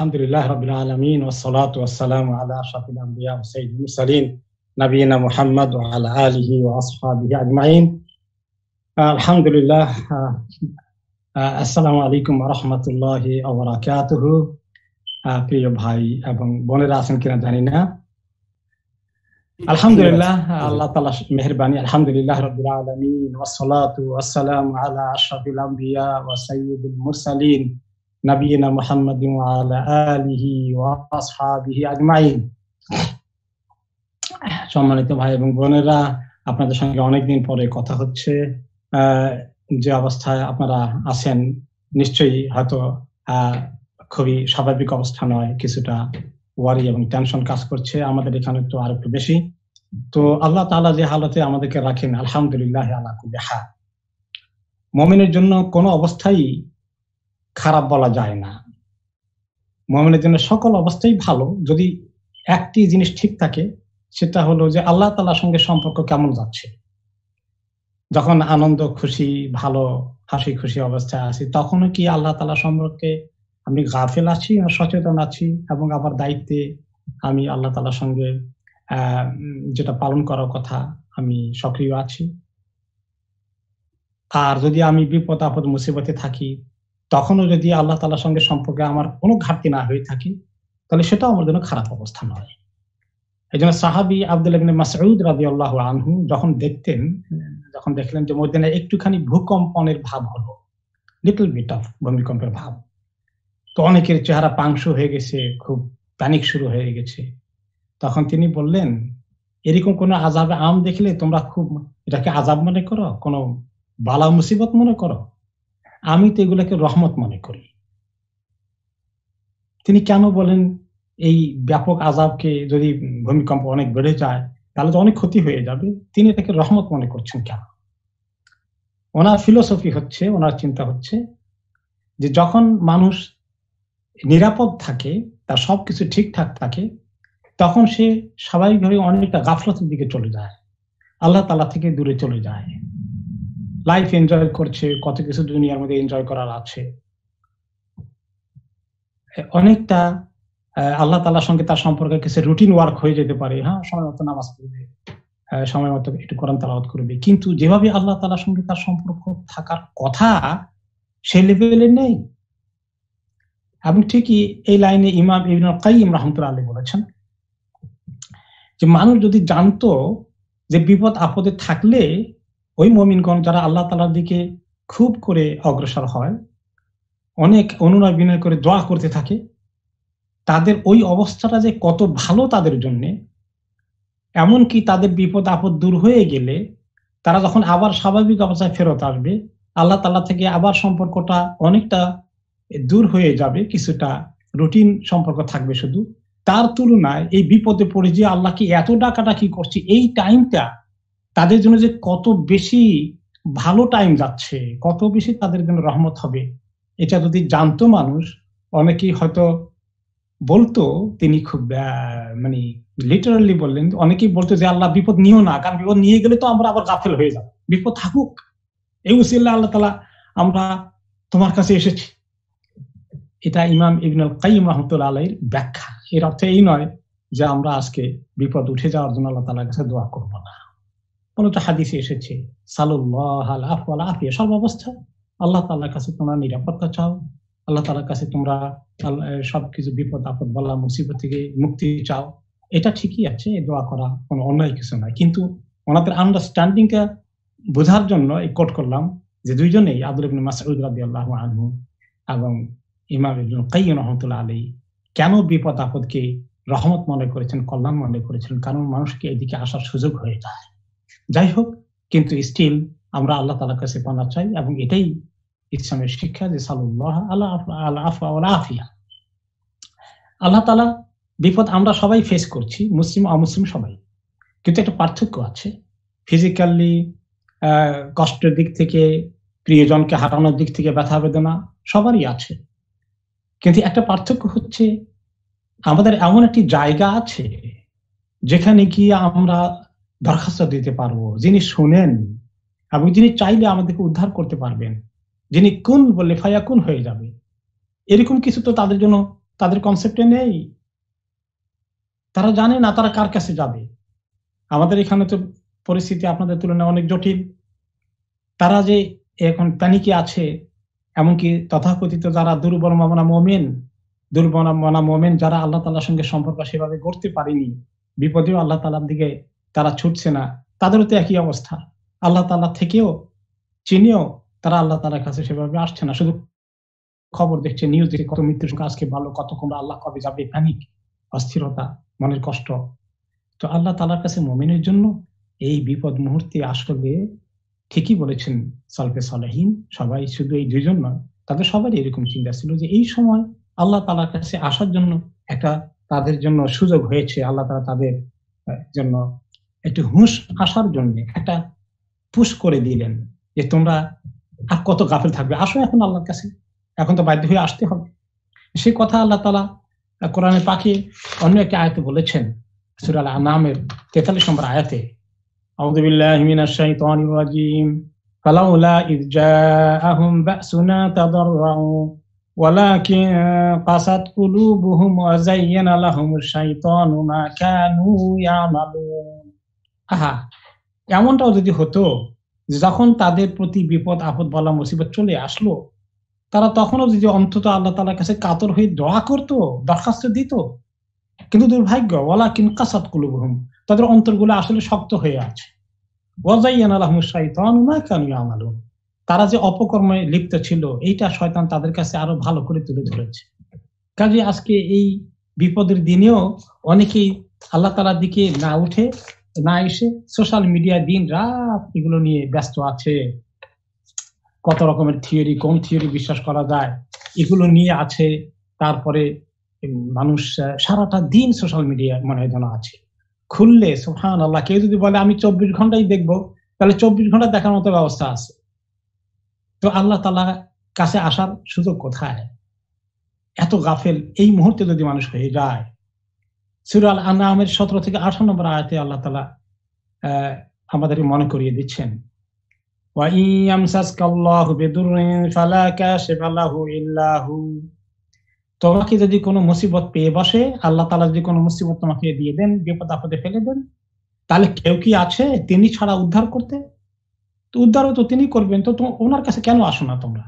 আলহামদুলিল্লাহ রাব্বিল আলামিন ওয়াসসালাতু ওয়াসসালামু আলা আশরাফিল আমবিয়া ওয়া সাইয়্যিদিল মুরসালিন নবিয়িনা মুহাম্মদ ওয়া আলা আলিহি ওয়া আসহাবিহি আজমাইন। আলহামদুলিল্লাহ। আসসালামু আলাইকুম ওয়া রাহমাতুল্লাহি ওয়া বারাকাতুহু। প্রিয় ভাই এবং বোনেরা আছেন কিনা জানি না। আলহামদুলিল্লাহ, আল্লাহ তাআলার মেহেরবানি। আলহামদুলিল্লাহ রাব্বিল আলামিন ওয়াসসালাতু ওয়াসসালামু আলা আশরাফিল আমবিয়া ওয়া সাইয়্যিদিল মুরসালিন নবিয়িনা মুহাম্মাদিন ওয়া আলা আলিহি ওয়া আসহাবিহি আজমাইন। সম্মানিত ভাই এবং বোনেরা, আপনাদের সঙ্গে অনেকদিন পরে কথা হচ্ছে। যে অবস্থায় আপনারা আছেন নিশ্চয়ই হয়তো খুবই স্বাভাবিক অবস্থা নয়, কিছুটা ওয়ারি এবং টেনশন কাজ করছে। আমাদের এখানে তো আর একটু বেশি। তো আল্লাহ তাআলা যে হালতে আমাদেরকে রাখেন, আলহামদুলিল্লাহ আলা কুল্লি হাল। মুমিনের জন্য কোনো অবস্থাই খারাপ বলা যায় না। মুমিনের জন্য সকল অবস্থাই ভালো, যদি একটি জিনিস ঠিক থাকে, সেটা হলো যে আল্লাহ তাআলার সঙ্গে সম্পর্ক কেমন যাচ্ছে। যখন আনন্দ খুশি ভালো হাসি খুশি অবস্থায় আছি, তখনও কি আল্লাহ তাআলা সম্পর্কে আমি গাফিল আছি না সচেতন আছি, এবং আবার দায়িত্বে আমি আল্লাহ তাআলার সঙ্গে যেটা পালন করার কথা আমি সক্রিয় আছি। আর যদি আমি বিপদ আপদ মুসিবতে থাকি, তখনও যদি আল্লাহ তাআলার সঙ্গে সম্পর্কে আমার কোনো ঘাটতি না হয়ে থাকে, তাহলে সেটাও আমার জন্য খারাপ অবস্থা নয়। এই জন্য সাহাবী আব্দুল্লাহ ইবনে মাসউদ রাদিয়াল্লাহু আনহু যখন দেখলেন যে মদিনায় একটুখানি ভূকম্পনের ভাব হলো, লিটল বিট অফ ভূমিকম্পের ভাব, তো অনেকের চেহারা পাংশু হয়ে গেছে, খুব প্যানিক শুরু হয়ে গেছে। তখন তিনি বললেন, এরকম কোন আযাবে আম দেখলে তোমরা খুব এটাকে আযাব মনে করো, কোন বালা মুসিবত মনে করো? আমি তো এগুলোকে রহমত মনে করি। তিনি কেন বলেন এই ব্যাপক আযাবকে, যদি ভূমিকম্প অনেক বেড়ে যায় তাহলে তো অনেক ক্ষতি হয়ে যাবে, তিনি এটাকে রহমত মনে করছেন কেন? ওনার ফিলোসফি হচ্ছে, ওনার চিন্তা হচ্ছে যে যখন মানুষ নিরাপদ থাকে, তার সবকিছু ঠিকঠাক থাকে, তখন সে স্বাভাবিকভাবে অনেকটা গাফলতের দিকে চলে যায়, আল্লাহ তাআলা থেকে দূরে চলে যায়। লাইফ এনজয় করছে, কত কিছু দুনিয়ার মধ্যে এনজয় করার আছে, অনেকটা আল্লাহ তাআলার সঙ্গে তার সম্পর্কে কিছু রুটিন ওয়ার্ক হয়ে যেতে পারে। হ্যাঁ, সময় মতো নামাজ পড়বে, সময় মতো একটু কোরআন তেলাওয়াত করবে, কিন্তু যেভাবে আল্লাহ তাআলার সঙ্গে তার সম্পর্ক থাকার কথা সেই লেভেলে নেই। এবং ঠিকই এই লাইনে ইমাম ইবনুল কাইয়িম রাহমাতুল্লাহ আলাইহি বলেছেন যে মানুষ যদি জানতো যে বিপদ আপদে থাকলে ওই মুমিনগণ যারা আল্লাহ তাআলার দিকে খুব করে অগ্রসর হয়, অনেক অনুনয় বিনয় করে দোয়া করতে থাকে, তাদের ওই অবস্থাটা যে কত ভালো তাদের জন্য, এমনকি তাদের বিপদ আপদ দূর হয়ে গেলে তারা যখন আবার স্বাভাবিক অবস্থায় ফেরত আসবে, আল্লাহ তাআলা থেকে আবার সম্পর্কটা অনেকটা দূর হয়ে যাবে, কিছুটা রুটিন সম্পর্ক থাকবে শুধু। তার তুলনায় এই বিপদে পড়ে যে আল্লাহকে এত ডাকাডাকি করছে, এই টাইমটা তাদের জন্য যে কত বেশি ভালো টাইম যাচ্ছে, কত বেশি তাদের জন্য রহমত হবে, এটা যদি জানতো মানুষ, অনেকেই হয়তো বলতো, তিনি খুব মানে লিটারালি বললেন, অনেকেই বলতো যে আল্লাহ বিপদ নিও না, কারণ বিপদ নিয়ে গেলে তো আমরা আবার গাফেল হয়ে যাব, বিপদ থাকুক, এই উসিলা আল্লাহ তাআলা আমরা তোমার কাছে এসেছি। এটা ইমাম ইবনুল কাইয়িম রাহমাতুল্লাহ আলাইহির ব্যাখ্যা। এর অর্থ এই নয় যে আমরা আজকে বিপদ উঠে যাওয়ার জন্য আল্লাহ তাআলার কাছে দোয়া করব না। বলতো হাদিসে এসেছে, সাল্লাল্লাহুল আফওয়া ওয়াল আফিয়া, সর্বাবস্থা আল্লাহ তাআলার কাছে তোমরা নিরাপত্তা চাও, আল্লাহ তাআলার কাছে তোমরা সবকিছু বিপদ আপদ বালা মুসিবত থেকে মুক্তি চাও। এটা ঠিকই আছে, এই দোয়া করা কোনো অন্যায় কিছু নয়, কিন্তু ওনাদের আন্ডারস্ট্যান্ডিংটা বোঝার জন্য এই কোট করলাম যে দুইজনেই, আব্দুল্লাহ ইবনে মাসউদ রাদিয়াল্লাহু আনহু এবং ইমাম ইবনুল কাইয়িম রাহমাতুল্লাহ আলাইহি, কেন বিপদ আপদকে রহমত মনে করেছেন, কল্যাণ মনে করেছেন, কারণ মানুষকে এদিকে আসার সুযোগ হয়ে যায়। যাই হোক, কিন্তু স্টিল আমরা আল্লাহ তাআলার কাছে পানা চাই, এবং এটাই ইসলামের শিক্ষা যে সাল্লাল্লাহু আলা আফওয়া ওয়াল আফিয়া। আল্লাহ তাআলা বিপদ আমরা সবাই ফেস করছি, মুসলিম অমুসলিম সবাই, কিন্তু একটা পার্থক্য আছে। ফিজিক্যালি কষ্টের দিক থেকে, প্রিয়জনকে হারানোর দিক থেকে ব্যথা বেদনা সবারই আছে, কিন্তু একটা পার্থক্য হচ্ছে আমাদের এমন একটি জায়গা আছে যেখানে গিয়ে আমরা দরখাস্ত দিতে পারবো, যিনি শুনেন এবং যিনি চাইলে আমাদেরকে উদ্ধার করতে পারবেন, যিনি কুন বললে ফায়াকুন হয়ে যাবে। এরকম কিছু তো তাদের জন্য তাদের কনসেপ্টে নেই। তারা জানে না তারা কার কাছে যাবে। আমাদের এখানে তো পরিস্থিতি আপনাদের তুলনায় অনেক জটিল। তারা যে এখন প্যানিকে আছে, এমনকি তথাকথিত যারা দুর্বল মনা মোমেন যারা আল্লাহ তাআলার সঙ্গে সম্পর্ক সেভাবে গড়তে পারেনি, বিপদেও আল্লাহ তাআলার দিকে তারা ছুটছে না, তাদেরও তো একই অবস্থা। আল্লাহ তাআলা থেকেও চিনেও তারা আল্লাহ তাআলার কাছে সেভাবে আসছে না। শুধু খবর দেখছে, নিউজ দেখছে, কত মৃত্যুর সংখ্যা আজকে ভালো, কত কমবে, আল্লাহ কবে যাবে, প্যানিক, অস্থিরতা, মনের কষ্ট। তো আল্লাহ তাআলার কাছে মুমিনের জন্য এই বিপদ মুহূর্তে আসলে ঠিকই বলেছেন সালফে সালেহীন, সবাই শুধু এই দুইজন নয়, তাদের সবারই এরকম চিন্তা ছিল যে এই সময় আল্লাহ তাআলার কাছে আসার জন্য একটা তাদের জন্য সুযোগ হয়েছে। আল্লাহ তাআলা তাদের জন্য একটু হুঁশ আসার জন্য একটা পুশ করে দিলেন যে তোমরা আর কত গাফিল থাকবে, আসো এখন আল্লাহর কাছে, এখন তো বাধ্য হয়ে আসতে হবে। সেই কথা আল্লাহ তাআলা কোরআনে পাকে অন্য একটা আয়াতে বলেছেন, সূরা আল-আনআমের 43 নম্বর আয়াতে, আউযু বিল্লাহি মিনাশ শাইতানির রাজীম, ফালাউলা ইয জাআহুম বা'সুনা তাদাররাউ ওয়ালাকিন কাসাত কুলুবুহুম ওয়া যায়্যানা লাহুমুশ শাইতানু মা কানু ইয়ামালুন। আহা, এমনটাও যদি হতো যখন তাদের প্রতি বিপদ আপদ বালা মুসিবত চলে আসলো, তারা তখনও যদি অন্তত আল্লাহ তাআলার কাছে কাতর হয়ে দোয়া করতো, দরখাস্ত দিত। কিন্তু দুর্ভাগ্য, ওয়ালাকিন কাসাত কুলুবুহুম, তাদের অন্তরগুলো আসলে শক্ত হয়ে আছে। ওয়া যায়্যানা লাহুমুশ শাইতানু মা কানু ইয়ামালুন, তারা যে অপকর্মে লিপ্ত ছিল এইটা শয়তান তাদের কাছে আরো ভালো করে তুলে ধরেছে। কাজে আজকে এই বিপদের দিনেও অনেকেই আল্লাহ তাআলার দিকে না উঠে, না এসে সোশ্যাল মিডিয়া দিন রাত এগুলো নিয়ে ব্যস্ত আছে। কত রকমের থিওরি, কোন থিওরি বিশ্বাস করা যায়, এগুলো নিয়ে আছে। তারপরে মানুষ সারাটা দিন সোশ্যাল মিডিয়া মনে হয় যেন আছে। খুললে সুবহানাল্লাহ, কেউ যদি বলে আমি 24 ঘন্টাই দেখবো, তাহলে 24 ঘন্টা দেখার মতো ব্যবস্থা আছে। তো আল্লাহ তাআলার কাছে আসার সুযোগ কোথায়? এত গাফেল এই মুহূর্তে যদি মানুষ হয়ে যায়। সূরা আল-আনআমের 17 থেকে 18 নম্বর আয়াতে আল্লাহ তাআলা আমাদের মনে করিয়ে দিচ্ছেন, ওয়া ইন ইয়ামসাসকাল্লাহু বিদুররিন ফালা কাশিফা লাহু ইল্লা হু, তোমাকে যদি কোনো মুসিবত পেয়ে বসে, আল্লাহ তাআলা যদি কোনো মুসিবত তোমাকে দিয়ে দেন, বিপদ আপদে ফেলে দেন, তাহলে কেউ কি আছে তিনি ছাড়া উদ্ধার করতে? তো উদ্ধারও তো তিনি করবেন, তো ওনার কাছে কেন আসো না তোমরা?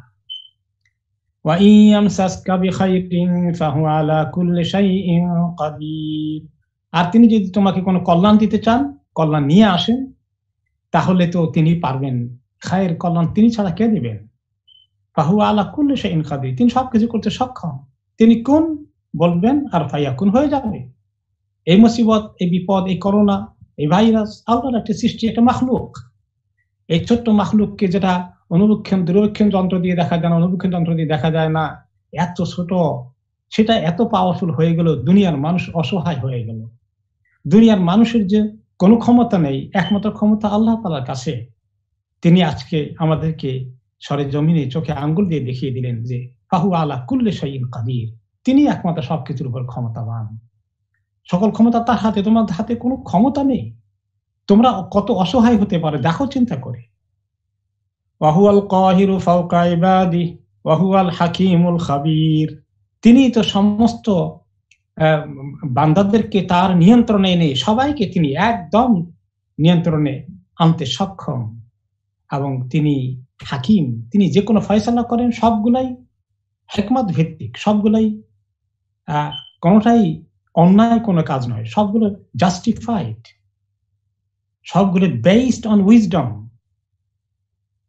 ওয়া ইন ইয়ামসাসকা বিখাইরিন ফাহুয়া আলা কুল্লি শাইইন কাদির, আর তিনি যদি তোমাকে কোনো কল্যাণ দিতে চান, কল্যাণ নিয়ে আসেন, তাহলে তো তিনি পারবেন। খায়ের কল্যাণ তিনি ছাড়া কে দিবেন? ফাহুয়া আলা কুল্লি শাইইন কাদির, তিনি সবকিছু করতে সক্ষম। তিনি কুন বলবেন আর ফায়াকুন হয়ে যাবে। এই মুসিবত, এই বিপদ, এই করোনা, এই ভাইরাস আল্লাহর একটা সৃষ্টি, একটা মাখলুক। এই ছোট্ট মাখলুককে যেটা দূরবীক্ষণ যন্ত্র দিয়ে দেখা যায় না, অনুবীক্ষণ যন্ত্র দিয়ে দেখা যায় না, এত ছোট, সেটা এত পাওয়ারফুল হয়ে গেল, দুনিয়ার মানুষ অসহায় হয়ে গেল। দুনিয়ার মানুষের যে কোনো ক্ষমতা নেই, একমাত্র ক্ষমতা আল্লাহ তাআলার কাছে। তিনি আজকে আমাদেরকে সরেজমিনে চোখে আঙ্গুল দিয়ে দেখিয়ে দিলেন যে ফাহুয়া আলা কুল্লি শাইইন কাদির, তিনি একমাত্র সবকিছুর উপর ক্ষমতাবান। সকল ক্ষমতা তার হাতে, তোমার হাতে কোনো ক্ষমতা নেই। তোমরা কত অসহায় হতে পারে দেখো চিন্তা করে। ওয়া হুয়াল কাহিরু ফাওকা ইবাদিহি ওয়া হুয়াল হাকীমুল খাবীর, তিনি তো সমস্ত বান্দাদেরকে তার নিয়ন্ত্রণে এনে সবাইকে তিনি একদম নিয়ন্ত্রণে আনতে সক্ষম, এবং তিনি হাকিম, তিনি যে কোনো ফয়সালা করেন সবগুলাই হিকমত ভিত্তিক, সবগুলাই কোনটাই অন্যায় কোনো কাজ নয়, সবগুলো জাস্টিফাইড, সবগুলো বেসড অন উইজডম।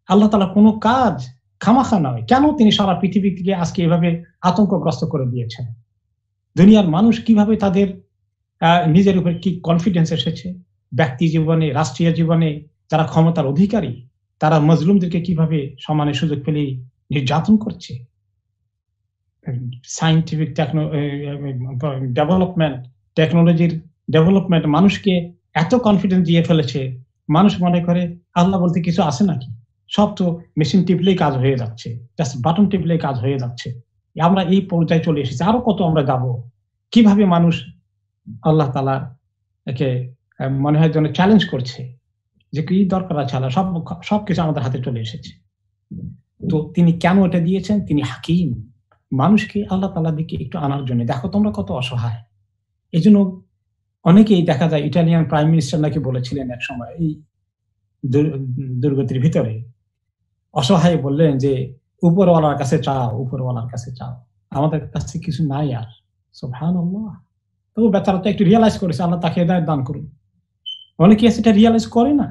আল্লাহ তাআলা কোনো কাজ খামাখা নয়। কেন তিনি সারা পৃথিবীকে আজকে এভাবে আতঙ্কগ্রস্ত করে দিয়েছেন? দুনিয়ার মানুষ কিভাবে তাদের নিজের উপর কি কনফিডেন্স এসেছে, ব্যক্তি জীবনে, রাষ্ট্রীয় জীবনে যারা ক্ষমতার অধিকারী, তারা মজলুমদেরকে কিভাবে সমানে সুযোগ পেলে নির্যাতন করছে। সায়েন্টিফিক ডেভেলপমেন্ট, টেকনোলজির ডেভেলপমেন্ট মানুষকে এত কনফিডেন্স দিয়ে ফেলেছে, মানুষ মনে করে আল্লাহ বলতে কিছু আছে নাকি, সব তো মেশিন টিপলেই কাজ হয়ে যাচ্ছে, জাস্ট বাটন টিপলেই কাজ হয়ে যাচ্ছে। আমরা এই পর্যায়ে চলে এসেছি, আরো কত আমরা যাব। কিভাবে মানুষ আল্লাহ তাআলা একে মনে হয় যেন চ্যালেঞ্জ করছে যে কি দরকার আছে, আল্লাহ সবকিছু আমাদের হাতে চলে এসেছে। তো তিনি কেন এটা দিয়েছেন? তিনি হাকিম, মানুষকে আল্লাহ তাআলার দিকে একটু আনার জন্য। দেখো তোমরা কত অসহায়। এজন্য অনেকেই দেখা যায় ইটালিয়ান প্রাইম মিনিস্টার নাকি বলেছিলেন একসময় এই দুর্গতির ভিতরে অসহায় বললেন যে, উপরওয়ালার কাছে চাও, উপরওয়ালার কাছে চাও। আমাদের কাছে কিছু নাই আর। সুবহানাল্লাহ। তো বেচারা তো একটু রিয়ালাইজ করেছে আল্লাহ তাকে হেদায়েত দান করুন। অনেকে সেটা রিয়ালাইজ করে না।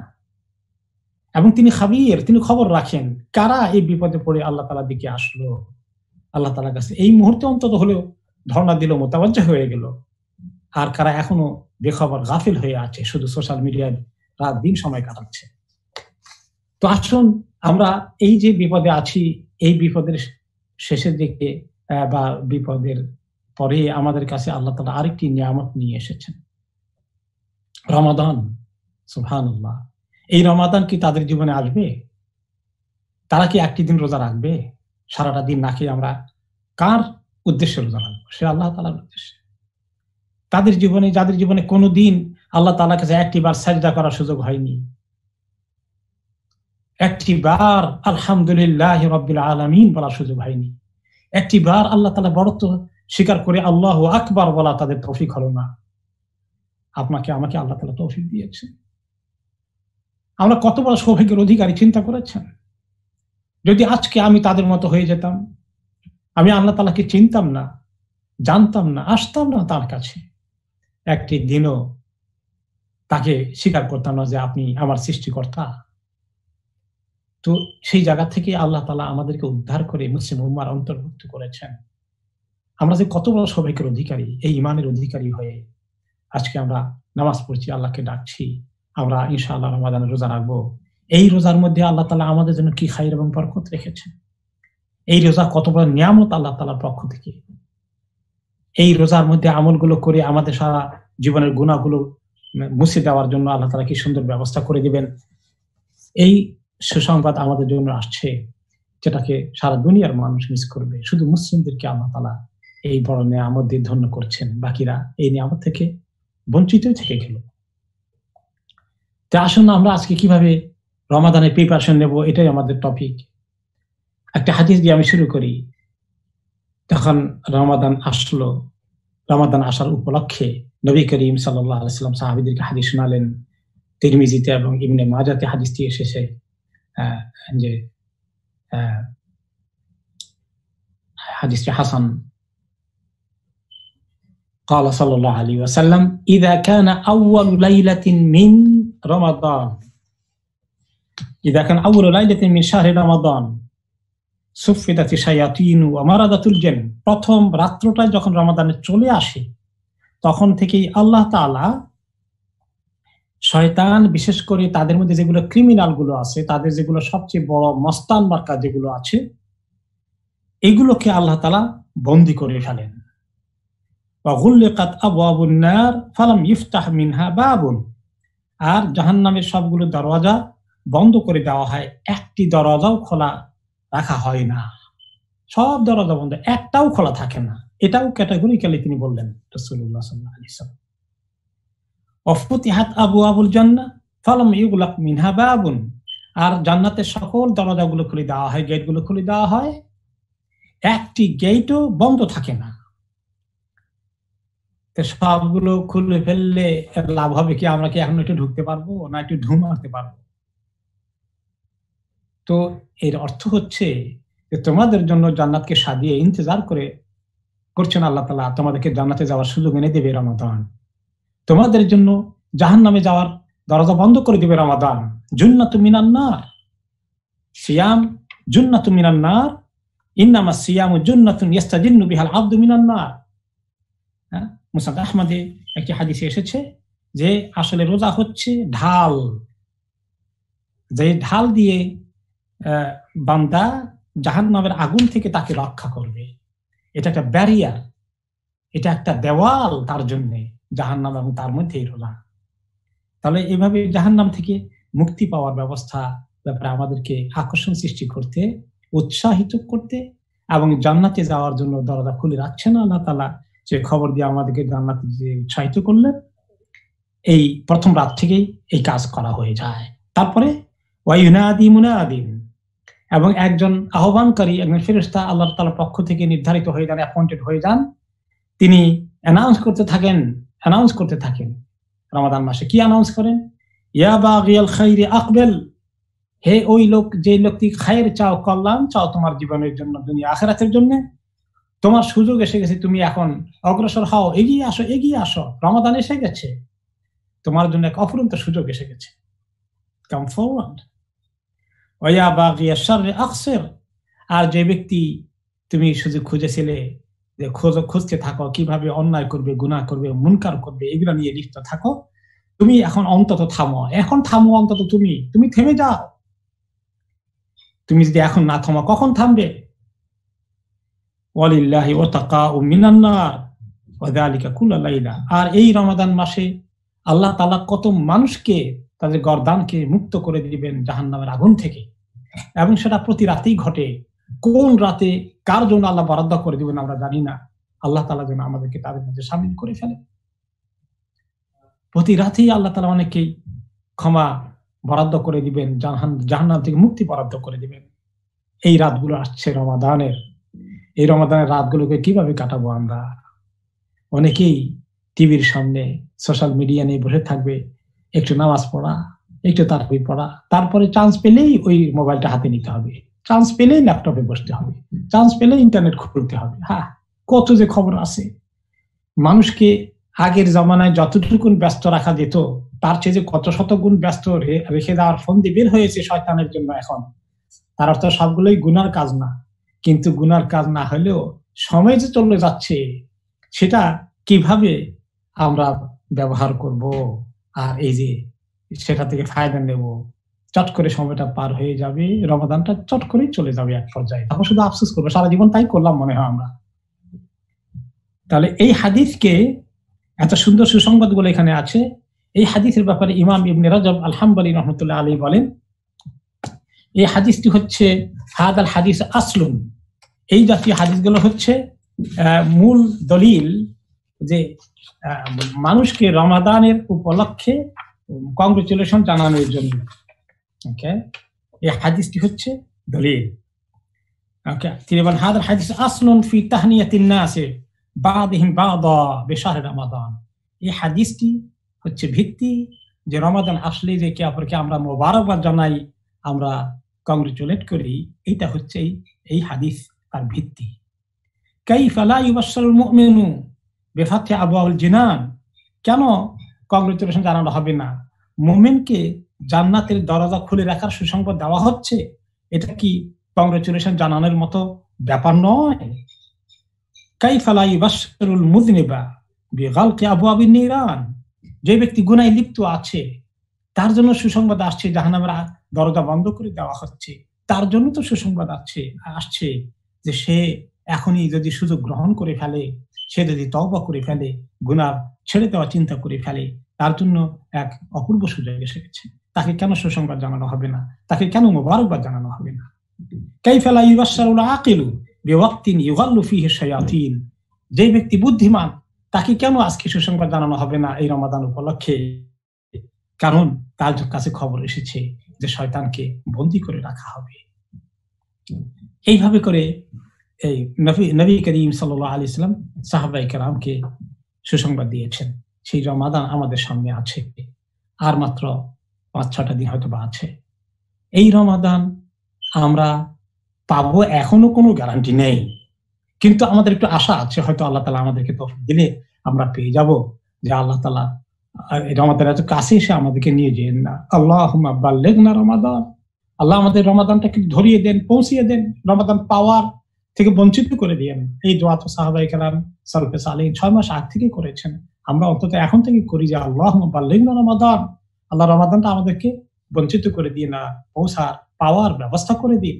এবং তিনি খাবির, তিনি খবর রাখেন কারা এই বিপদে পড়ে আল্লাহ তাআলার দিকে আসলো। আল্লাহ তাআলার কাছে এই মুহূর্তে অন্তত হলেও ধর্ণা দিল, মুতাওয়াজ্জিহ হয়ে গেল। আর কারা এখনো বেখবর গাফিল হয়ে আছে, শুধু সোশ্যাল মিডিয়ায় রাত দিন সময় কাটাচ্ছে। তো আসুন আমরা এই যে বিপদে আছি, এই বিপদের শেষের দিকে বা বিপদের পরে আমাদের কাছে আল্লাহ তাআলা আরেকটি নিয়ামত নিয়ে এসেছেন, রমাদান। সুবহানাল্লাহ। এই রমাদান কি তাদের জীবনে আসবে? তারা কি একটি দিন রোজা রাখবে? সারাটা দিন না খেয়ে আমরা কার উদ্দেশ্যে রোজা রাখবো? সে আল্লাহ তাআলার উদ্দেশ্যে। তাদের জীবনে, যাদের জীবনে কোনোদিন আল্লাহ তাআলার কাছে একটিবার সাজদা করার সুযোগ হয়নি, একটিবার আলহামদুলিল্লাহি রাব্বিল আলামিন বলার সুযোগ হয়নি, একটিবার আল্লাহ তাআলা বড়ত্ব স্বীকার করে আল্লাহু আকবার বলা তাদের তৌফিক হলো না। আপনাকে আমাকে আল্লাহ তাআলা তৌফিক দিয়েছেন। আমরা কত বড় সৌভাগ্যের অধিকারী চিন্তা করেছেন? যদি আজকে আমি তাদের মতো হয়ে যেতাম, আমি আল্লাহ তাআলাকে চিনতাম না, জানতাম না, আসতাম না তার কাছে, একটি দিনও তাকে স্বীকার করতাম না যে আপনি আমার সৃষ্টিকর্তা। তো সেই জায়গা থেকে আল্লাহ তাআলা আমাদেরকে উদ্ধার করে মুসলিম উম্মার অন্তর্ভুক্ত করেছেন। আমরা যে কত বড় সৌভাগ্যের অধিকারী, এই ঈমানের অধিকারী হয়ে আজকে আমরা নামাজ পড়ছি, আল্লাহকে ডাকছি, আমরা ইনশাআল্লাহ রমাদানের রোজা রাখবো। এই রোজার মধ্যে আল্লাহ তাআলা আমাদের জন্য কি খাইর এবং বরকত রেখেছেন। এই রোজা কত বড় নিয়ামত আল্লাহ তাআলার পক্ষ থেকে। এই রোজার মধ্যে আমলগুলো করে আমাদের সারা জীবনের গুনাহগুলো মুছে দেওয়ার জন্য আল্লাহ তাআলা কি সুন্দর ব্যবস্থা করে দিবেন। এই সুসংবাদ আমাদের জন্য আসছে, যেটাকে সারা দুনিয়ার মানুষ মিস করবে। শুধু মুসলিমদেরকে আল্লাহ তাআলা এই বড় নিয়ামত দিয়ে ধন্য করছেন, বাকিরা এই নিয়ামত থেকে বঞ্চিত থেকে গেল। তা আসুন আমরা আজকে কিভাবে রমাদানের প্রিপারেশন নেব, এটাই আমাদের টপিক। একটা হাদিস দিয়ে আমি শুরু করি। তখন রমাদান আসলো, রমাদান আসার উপলক্ষে নবী করিম সাল্লাল্লাহু আলাইহি ওয়াসাল্লাম সাহাবীদেরকে হাদিস শোনালেন। তিরমিজিতে এবং ইবনে মাজাতে হাদিসটি এসেছে যে হাদিসটি হাসান। قال صلى الله عليه وسلم إذا كان أول ليلة من رمضان إذا كان أول ليلة من شهر رمضان سفدت الشياطين ومرضت الجن। প্রথম রাত্রটা যখন রমাদানে চলে আসে তখন থেকেই আল্লাহ তাআলা শয়তান, বিশেষ করে তাদের মধ্যে যেগুলো ক্রিমিনাল গুলো আছে, তাদের যেগুলো সবচেয়ে বড় মস্তান মার্কা যেগুলো আছে, এগুলোকে আল্লাহ তাআলা বন্দী করে ফেলেন। وغلقت أبواب النار فلم يفتح منها باب। আর জাহান্নামের সবগুলো দরজা বন্ধ করে দেওয়া হয়, একটি দরজাও খোলা রাখা হয় না। সব দরজা বন্ধ, একটাও খোলা থাকে না। এটাও ক্যাটাগরিক্যালি তিনি বললেন রাসূলুল্লাহ সাল্লাল্লাহু আলাইহি ওয়াসাল্লাম। ওয়াফতিহাত আবওয়াবুল জান্নাহ ফালাম ইউগলাক মিনহা বাবুন। আর জান্নাতের সকল দরজাগুলো খুলে দেওয়া হয়, গেটগুলো খুলে দেওয়া হয়, একটি গেটও বন্ধ থাকে না। সবগুলো খুলে ফেললে লাভ হবে কি? আমরা কি এখন একটু ঢুকতে পারবো না একটু ঢু মারতে পারবো? তো এর অর্থ হচ্ছে যে তোমাদের জন্য জান্নাতকে সাজিয়ে ইন্তজার করছেন আল্লাহ তাআলা, তোমাদেরকে জান্নাতে যাওয়ার সুযোগ এনে দেবে রমাদান। তোমাদের জন্য জাহান্নামে যাওয়ার দরজা বন্ধ করে দিবে রমাদান। জুন্নাতুম মিনান নার, সিয়াম জুন্নাতুম মিনান নার, ইন্নামা সিয়ামু জুন্নাতুন ইস্তাজিন্নু বিহাল আবদু মিনান নার। মুসনাদ আহমদে একটি হাদিসে এসেছে যে আসলে রোজা হচ্ছে ঢাল, যে ঢাল দিয়ে বান্দা জাহান্নামের আগুন থেকে তাকে রক্ষা করবে। এটা একটা ব্যারিয়ার, এটা একটা দেওয়াল তার জন্য, জাহান্নাম এবং তার মধ্যে রোজা। তাহলে এভাবে জাহান্নাম থেকে মুক্তি পাওয়ার ব্যবস্থা ব্যাপারে আমাদেরকে আকর্ষণ সৃষ্টি করতে, উৎসাহিত করতে এবং জান্নাতে যাওয়ার জন্য দরজা খুলে রাখছেন আল্লাহ তাআলা, যে খবর দিয়ে আমাদেরকে জান্নাতে যে উৎসাহিত করলেন। এই প্রথম রাত থেকেই এই কাজ করা হয়ে যায়। তারপরে ওয়ায়ুনাদি মুনাদিন, এবং একজন আহ্বানকারী, একজন ফেরেশতা আল্লাহ তাআলার পক্ষ থেকে নির্ধারিত হয়ে যান, অ্যাপয়েন্টেড হয়ে যান। তিনি অ্যানাউন্স করতে থাকেন রমাদান মাসে। কি অ্যানাউন্স করেন? ইয়া বাগিয়াল খাইরি আকবেল, হে ওই লোক, যে লোকটি খায়ের চাও, কল্যাণ চাও তোমার জীবনের জন্য, দুনিয়া আখিরাতের জন্য, তোমার সুযোগ এসে গেছে, তুমি এখন অগ্রসর হও, এগিয়ে আসো, রমাদান এসে গেছে, তোমার জন্য এক অফুরন্ত সুযোগ এসে গেছে, কাম ফরওয়ার্ড। ওয়া বাগিয়াশ শাররি আকসির, আর যে ব্যক্তি তুমি সুযোগ খুঁজেছিলে, যে খুঁজতে থাকো কিভাবে অন্যায় করবে, গুনাহ করবে, মুনকার করবে, এগুলো নিয়ে লিপ্ত থাকো, তুমি এখন অন্তত থামো, অন্তত তুমি থেমে যাও। তুমি যদি এখন না থামো, কখন থামবে? ওয়ালিল্লাহি ওয়াতাকাউ মিনান নার ওয়া যালিকা কুল্লা লাইলা। আর এই রমাদান মাসে আল্লাহ তাআলা কত মানুষকে, তাদের গর্দানকে মুক্ত করে দিবেন জাহান্নামের আগুন থেকে, এবং সেটা প্রতি রাতেই ঘটে। কোন রাতে কার জন্য আল্লাহ বরাদ্দ করে দিবেন আমরা জানি না। আল্লাহ তাআলা যেন আমাদেরকে তাদের মধ্যে শামিল করে ফেলে। প্রতি রাতেই আল্লাহ তাআলা অনেকেই ক্ষমা বরাদ্দ করে দিবেন, জাহান্নাম থেকে মুক্তি বরাদ্দ করে দিবেন। এই রাতগুলো আসছে রমাদানের, এই রমাদানের রাতগুলোকে কিভাবে কাটাবো আমরা? অনেকেই টিভির সামনে, সোশ্যাল মিডিয়া নিয়ে বসে থাকবে, একটু নামাজ পড়া, একটু তারাবি পড়া, তারপরে চান্স পেলেই ওই মোবাইলটা হাতে নিতে হবে, চান্স পেলেই ল্যাপটপে বসতে হবে, চান্স পেলেই ইন্টারনেট খুলতে হবে। হ্যাঁ, কত যে খবর আছে। মানুষকে আগের জমানায় যতটুকু ব্যস্ত রাখা যেত, তার চেয়ে যে কত শত গুণ ব্যস্ত রেখে দেওয়ার ফন্দি বের হয়েছে শয়তানের জন্য এখন। তার অর্থ সবগুলোই গুনার কাজ না, কিন্তু গুনার কাজ না হলেও সময় যে চলে যাচ্ছে, সেটা কিভাবে আমরা ব্যবহার করব, আর এই যে সেটা থেকে ফায়দা নেব, চট করে সময়টা পার হয়ে যাবে, রমাদানটা চট করেই চলে যাবে এক পর্যায়ে, তখন শুধু আফসোস করবো সারা জীবন তাই করলাম মনে হয় আমরা। তাহলে এই হাদিসকে, এত সুন্দর সুসংবাদ গুলো এখানে আছে, এই হাদিসের ব্যাপারে ইমাম ইবনে রাজব আল-হাম্বলী রাহমাতুল্লাহ আলাইহি বলেন, এই হাদিসটি হচ্ছে হাদাল হাদিস আসলুন, এই জাতীয় হাদিসগুলো হচ্ছে মূল দলিল, যে মানুষকে রমাদানের উপলক্ষে কংগ্রেচুলেশন জানানোর জন্য। ওকে, এই হাদিসটি হচ্ছে দলিল। ওকে, তিনি বলেন হাদাল হাদিস আসলুন ফি তাহনিয়াতিন নাস বাদিহিম বাদা বিশাহর রমাদান। এই হাদিসটি হচ্ছে ভিত্তি, যে রমাদান আসলে যে কে অপরকে আমরা মোবারকবাদ জানাই, আমরা কংগ্রেচুলেট করি, এইটা হচ্ছে এই হাদিস তার ভিত্তি। কাইফা লা ইউবাশশারুল মুমিনু বিফাথি আবওয়াবিল জিনান, কেন কংগ্রেচুলেশন জানানো হবে না? মুমিনকে জান্নাতের দরজা খুলে রাখার সুসংবাদ দেওয়া হচ্ছে, এটা কি কংগ্রেচুলেশন জানানোর মতো ব্যাপার নয়? কাইফা লা ইউবাশশারুল মুযনিবা বিগালকি আবওয়াবিন নিরান, যে ব্যক্তি গুনাহে লিপ্ত আছে তার জন্য সুসংবাদ আসছে, জাহান্নামের দরজা বন্ধ করে দেওয়া হচ্ছে, তার জন্য তো সুসংবাদ আসছে যে সে এখনই যদি সুযোগ গ্রহণ করে ফেলে, সে যদি তওবা করে ফেলে, গুনাহ ছেড়ে দেওয়া চিন্তা করে ফেলে, তার জন্য এক অপূর্ব সুযোগ এসে গেছে। তাকে কেন সুসংবাদ জানানো হবে না? তাকে কেন মোবারকবাদ জানানো হবে না? কাইফা লা ইউবাশশারুল আকিলু বিওয়াক্তিন ইউগাল্লু ফীহি শায়াতিন, যে ব্যক্তি বুদ্ধিমান তাকে কেন আজকে সুসংবাদ জানানো হবে না এই রমাদান উপলক্ষে? কারণ তার কাছে খবর এসেছে যে শয়তানকে বন্দী করে রাখা হবে। এইভাবে করে এই নবী করিম সাল্লাল্লাহু আলাইহি ওয়াসাল্লাম সাহাবায়ে কেরামকে সুসংবাদ দিয়েছেন। সেই রমাদান আমাদের সামনে আছে, আর মাত্র ৫-৬টা দিন হয়তো বা আছে। এই রমাদান আমরা পাবো এখনো কোনো গ্যারান্টি নেই, কিন্তু আমাদের একটু আশা আছে, হয়তো আল্লাহ তাআলা আমাদেরকে তৌফিক দিলে আমরা পেয়ে যাব, যে আল্লাহ তাআলা রমাদানের এত কাছে এসে আমাদেরকে নিয়ে যেন না। আল্লাহুম্মা বাল্লিগনা রমাদান, আল্লাহ আমাদের রমাদানটাকে ধরিয়ে দেন, পৌঁছিয়ে দেন, রমাদান পাওয়ার থেকে বঞ্চিত করে দিয়েন। এই দোয়া তো সাহাবায়ে কেরাম সালফে সালেহিন 6 মাস আগ থেকে করেছেন, আমরা অন্তত এখন থেকে করি যে আল্লাহুম্মা বাল্লিগনা রমাদান, আল্লাহ রমাদানটা আমাদেরকে বঞ্চিত করে দিয়ে না, পাওয়ার ব্যবস্থা করে দিন।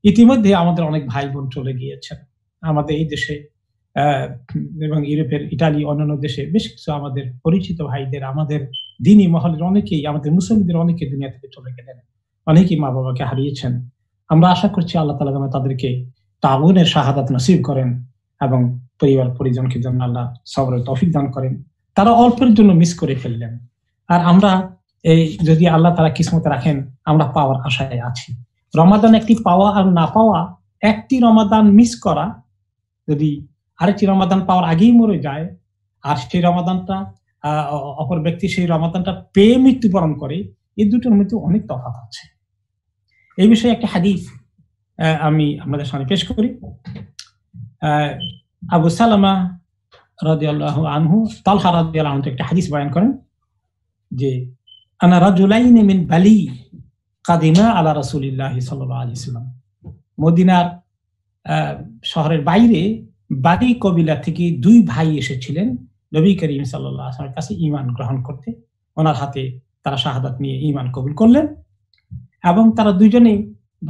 ইতিমধ্যে আমাদের অনেক ভাই বোন চলে গিয়েছেন আমাদের এই দেশে এবং ইউরোপের, ইটালি, অন্যান্য দেশে বেশ কিছু আমাদের পরিচিত ভাইদের, আমাদের দ্বীনি মহলের অনেকেই, আমাদের মুসলিমদের অনেকে দুনিয়া থেকে চলে গেলেন, অনেকেই মা বাবাকে হারিয়েছেন। আমরা আশা করছি আল্লাহ তাআলা যেন তাদেরকে তাগুনের শাহাদাত নসিব করেন এবং পরিবার পরিজনকে যেন আল্লাহ সবরের তৌফিক দান করেন। তারা অল্পের জন্য মিস করে ফেললেন, আর আমরা এই যদি আল্লাহ তাআলা কিসমতে রাখেন আমরা পাওয়ার আশায় আছি। রমাদান একটি পাওয়া আর না পাওয়া, একটি রমাদান মিস করা, যদি আরেকটি রমাদান পাওয়ার আগেই মরে যায় আর সেই রমাদানটা অপর ব্যক্তি সেই রমাদানটা পেয়ে মৃত্যুবরণ করে, এই দুটোর মধ্যে অনেক তফাৎ আছে। এই বিষয়ে একটা হাদিস আমি আপনাদের সামনে পেশ করি। আবু সালামা রাদিয়াল্লাহু আনহু, তালহা রাদিয়াল্লাহু আনহু একটা হাদিস বয়ান করেন যে আনা রাজুলাইনি মিন বালি কাদিমা আলা রাসূলিল্লাহি সাল্লাল্লাহু আলাইহি ওয়াসাল্লাম, মদিনার শহরের বাইরে বাদি কবিলা থেকে দুই ভাই এসেছিলেন নবী করিম সাল্লাল্লাহু আলাইহি ওয়াসাল্লামের কাছে ঈমান গ্রহণ করতে। ওনার হাতে তারা শাহাদাত নিয়ে ঈমান কবুল করলেন এবং তারা দুইজনেই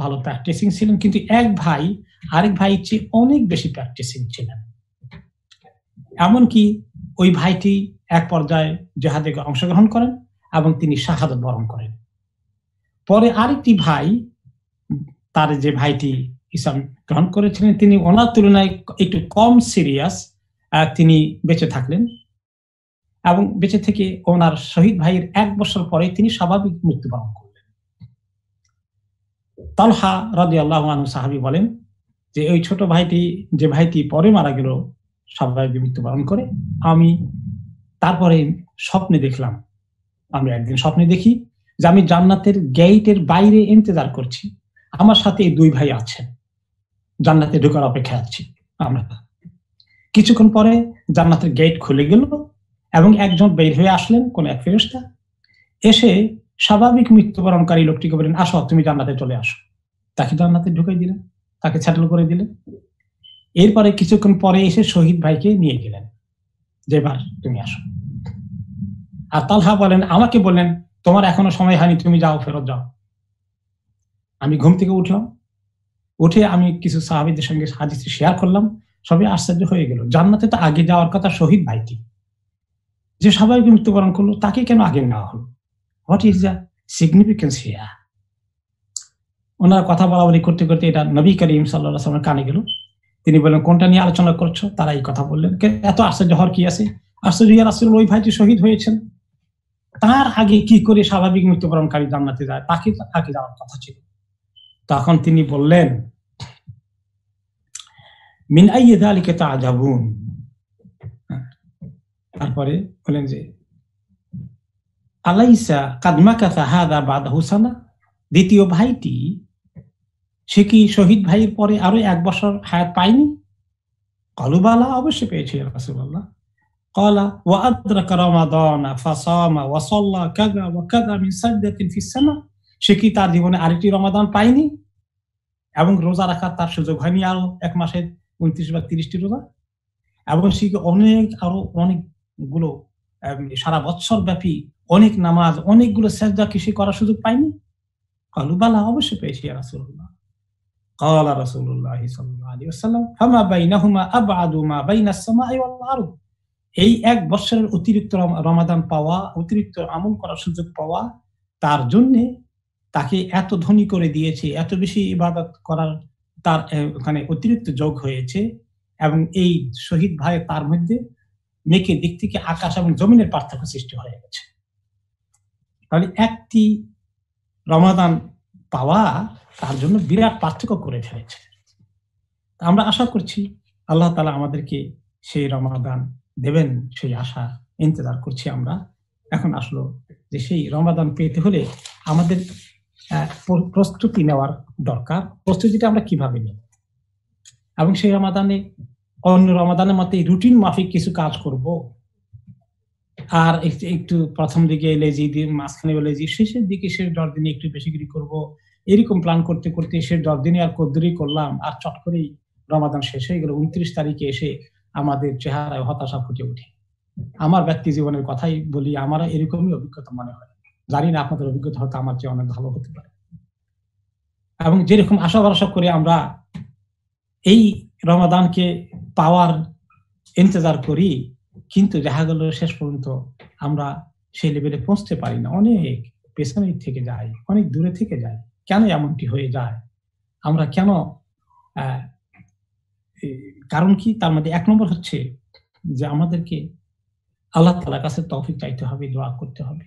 ভালো প্র্যাকটিসিং ছিলেন, কিন্তু এক ভাই আরেক ভাইয়ের চেয়ে অনেক বেশি প্র্যাকটিসিং ছিলেন। এমনকি ওই ভাইটি এক পর্যায়ে জিহাদে অংশগ্রহণ করেন এবং তিনি শাহাদাত বরণ করেন। পরে আরেকটি ভাই, তার যে ভাইটি ইসলাম গ্রহণ করেছিলেন, তিনি ওনার তুলনায় একটু কম সিরিয়াস, তিনি বেঁচে থাকলেন এবং বেঁচে থেকে ওনার শহীদ ভাইয়ের 1 বছর পরে তিনি স্বাভাবিক মৃত্যুবরণ করলেন। তালহা রাদিয়াল্লাহু আনহু সাহাবী বলেন যে ওই ছোট ভাইটি, যে ভাইটি পরে মারা গেল স্বাভাবিক মৃত্যুবরণ করে, আমি তারপরে স্বপ্নে দেখলাম, আমি একদিন স্বপ্নে দেখি যে আমি জান্নাতের গেটের বাইরে ইন্তজার করছি, আমার সাথে এই দুই ভাই আছেন, জান্নাতে ঢোকার অপেক্ষায় আছি আমরা। কিছুক্ষণ পরে জান্নাতের গেট খুলে গেল এবং একজন বের হয়ে আসলেন, কোন এক ফেরেশতা এসে স্বাভাবিক মৃত্যুবরণকারী লোকটিকে বলেন, আসো তুমি জান্নাতে চলে আসো। তাকে জান্নাতে ঢুকাই দিলেন, তাকে সেটেল করে দিলেন। এরপরে কিছুক্ষণ পরে এসে শহীদ ভাইকে নিয়ে গেলেন, যে এবার তুমি আসো। আর তালহা বলেন, আমাকে বললেন তোমার এখনো সময় হয়নি, তুমি যাও, ফেরত যাও। আমি ঘুম থেকে উঠলাম, উঠে আমি কিছু সাহাবীদের সঙ্গে হাদিস শেয়ার করলাম, সবাই আশ্চর্য হয়ে গেল। জান্নাতে তো আগে যাওয়ার কথা শহীদ ভাইটি, যে স্বাভাবিক মৃত্যুবরণ করলো, তাকে কেন আগে নেওয়া হলো? What is the significance here? ওনারা কথা বলাবলি করতে করতে এটা নবী করিম সাল্লাল্লাহু আলাইহি ওয়াসাল্লামের কানে গেল। তিনি বললেন, কোনটা নিয়ে আলোচনা করছো? তারা এই কথা বললেন। এত আশ্চর্য হওয়ার কি আছে? আশ্চর্য ইয়া রাসূলুল্লাহ, ওই ভাইটি শহীদ হয়েছেন, তার আগে কি করে স্বাভাবিক মৃত্যুবরণকারী জান্নাতে যায়? তাকে আগে যাওয়ার কথা ছিল। তখন তিনি বললেন, মিন আইয়ি যালিকা তা'জাবুন। তারপরে বলেন যে আলাইসা কাদ মাকাসা হাযা বাদাহু সানা, দ্বিতীয় ভাইটি সে কি শহীদ ভাইয়ের পরে আরো 1 বছর হায়াত পায়নি? ক্বালু বালা, অবশ্যই পেয়েছে ইয়া রাসূলুল্লাহ। ক্বালা ওয়া আদরাকা রমাদানা ফাসামা ওয়া সাল্লা কাযা ওয়া কাযা মিন সাজদাতিন ফিস সানা, সে কি তার জীবনে আরেকটি রমাদান পায়নি এবং রোজা রাখার তার সুযোগ হয়নি আরো 1 মাসের 29 বা 30টি রোজা, এবং সে কি আরো অনেকগুলো সারা বছর ব্যাপী অনেক নামাজ, অনেকগুলো সেজদা কি সে করার সুযোগ পায়নি? ক্বালু বালা, অবশ্যই পেয়েছে ইয়া রাসূলুল্লাহ। ক্বালা রাসূলুল্লাহ সাল্লাল্লাহু আলাইহি ওয়াসাল্লাম ফামা বাইনাহুমা আবআদু মা বাইনাস সামাই ওয়াল আরদ। এই 1 বছরের অতিরিক্ত রমাদান পাওয়া, অতিরিক্ত আমল করার সুযোগ পাওয়া, তার জন্য তাকে এত ধনী করে দিয়েছে, এত বেশি ইবাদত করার তার ওখানে অতিরিক্ত যোগ হয়েছে, এবং এই শহীদ ভাই তার মধ্যে নেকের দিক থেকে আকাশ এবং জমিনের পার্থক্য সৃষ্টি হয়ে গেছে। তাহলে একটি রমাদান পাওয়া তার জন্য বিরাট পার্থক্য করে ফেলেছে। আমরা আশা করছি আল্লাহ তাআলা আমাদেরকে সেই রমাদান দেবেন, সেই আশা ইন্তজার করছি আমরা। এখন আসলো যে সেই রমাদান পেতে হলে আমাদের প্রস্তুতি নেওয়ার দরকার। প্রস্তুতিটা আমরা কিভাবে নেব, এবং সেই রমাদানে অন্য রমাদানের মতোই রুটিন মাফিক কিছু কাজ করব, আর একটু প্রথম দিকে লেজি দিয়ে, মাঝখানে লেজি, শেষের দিকে শেষ 10 দিনে একটু বেশি করে করব, এরকম প্ল্যান করতে করতে শেষ 10 দিনে আর কদ্দুরি করলাম, আর চট করেই রমাদান শেষ হয়ে গেল। 29 তারিখে এসে আমাদের চেহারায় হতাশা ফুটে ওঠে। আমার ব্যক্তি জীবনের কথাই বলি, আমার এরকমই অভিজ্ঞতা মনে হয়। জানি না আপনাদের অভিজ্ঞতা হয়তো আমার চেয়ে অনেক ভালো হতে পারে। এবং যেরকম আশা ভরসা করে আমরা এই রমাদানকে পাওয়ার ইন্তজার করি, কিন্তু দেখা গেল শেষ পর্যন্ত আমরা সেই লেভেলে পৌঁছতে পারি না, অনেক পেছনে থেকে যাই, অনেক দূরে থেকে যাই। কেন এমনটি হয়ে যায়? আমরা কেন? কারণ কি? তার মধ্যে 1 নম্বর হচ্ছে যে আমাদেরকে আল্লাহ তাআলার কাছে তৌফিক চাইতে হবে, দোয়া করতে হবে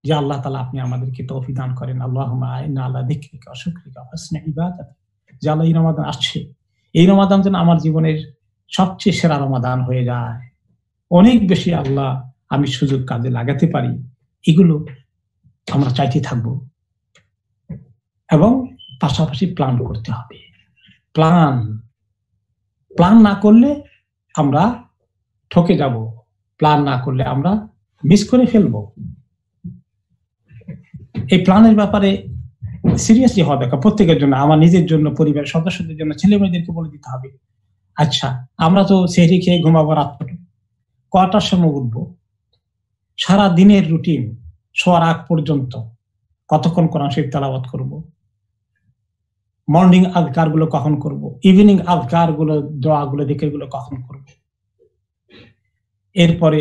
যে আল্লাহ তাআলা আপনি আমাদেরকে তৌফিক দান করেন। আল্লাহুম্মা আইন্না আলা যিকরিকা ওয়া শুকরিকা ওয়া হুসনি ইবাদাতিক। যে আল্লাহ এই রমাদান আসছে, এই রমাদান যেন আমার জীবনের সবচেয়ে সেরা রমাদান হয়ে যায়, অনেক বেশি আল্লাহ আমি সুযোগ কাজে লাগাতে পারি, এগুলো আমরা চাইতে থাকবো। এবং পাশাপাশি প্ল্যান করতে হবে। প্ল্যান না করলে আমরা ঠকে যাব, প্ল্যান না করলে আমরা মিস করে ফেলবো। এই প্ল্যানের ব্যাপারে সিরিয়াসলি হওয়া দরকার প্রত্যেকের জন্য, আমার নিজের জন্য, পরিবারের সদস্যদের জন্য, ছেলে মেয়েদেরকে বলে দিতে হবে, আচ্ছা আমরা তো সেহরি খেয়ে ঘুমাবো রাত কটার সময় উঠবো, সারা দিনের রুটিন, শোয়ার আগ পর্যন্ত কতক্ষণ কোরআন শরীফ তেলাওয়াত করব, মর্নিং আযকার গুলো কখন করব, ইভিনিং আযকার গুলো, দোয়া গুলো, জিকির গুলো কখন করব, এরপরে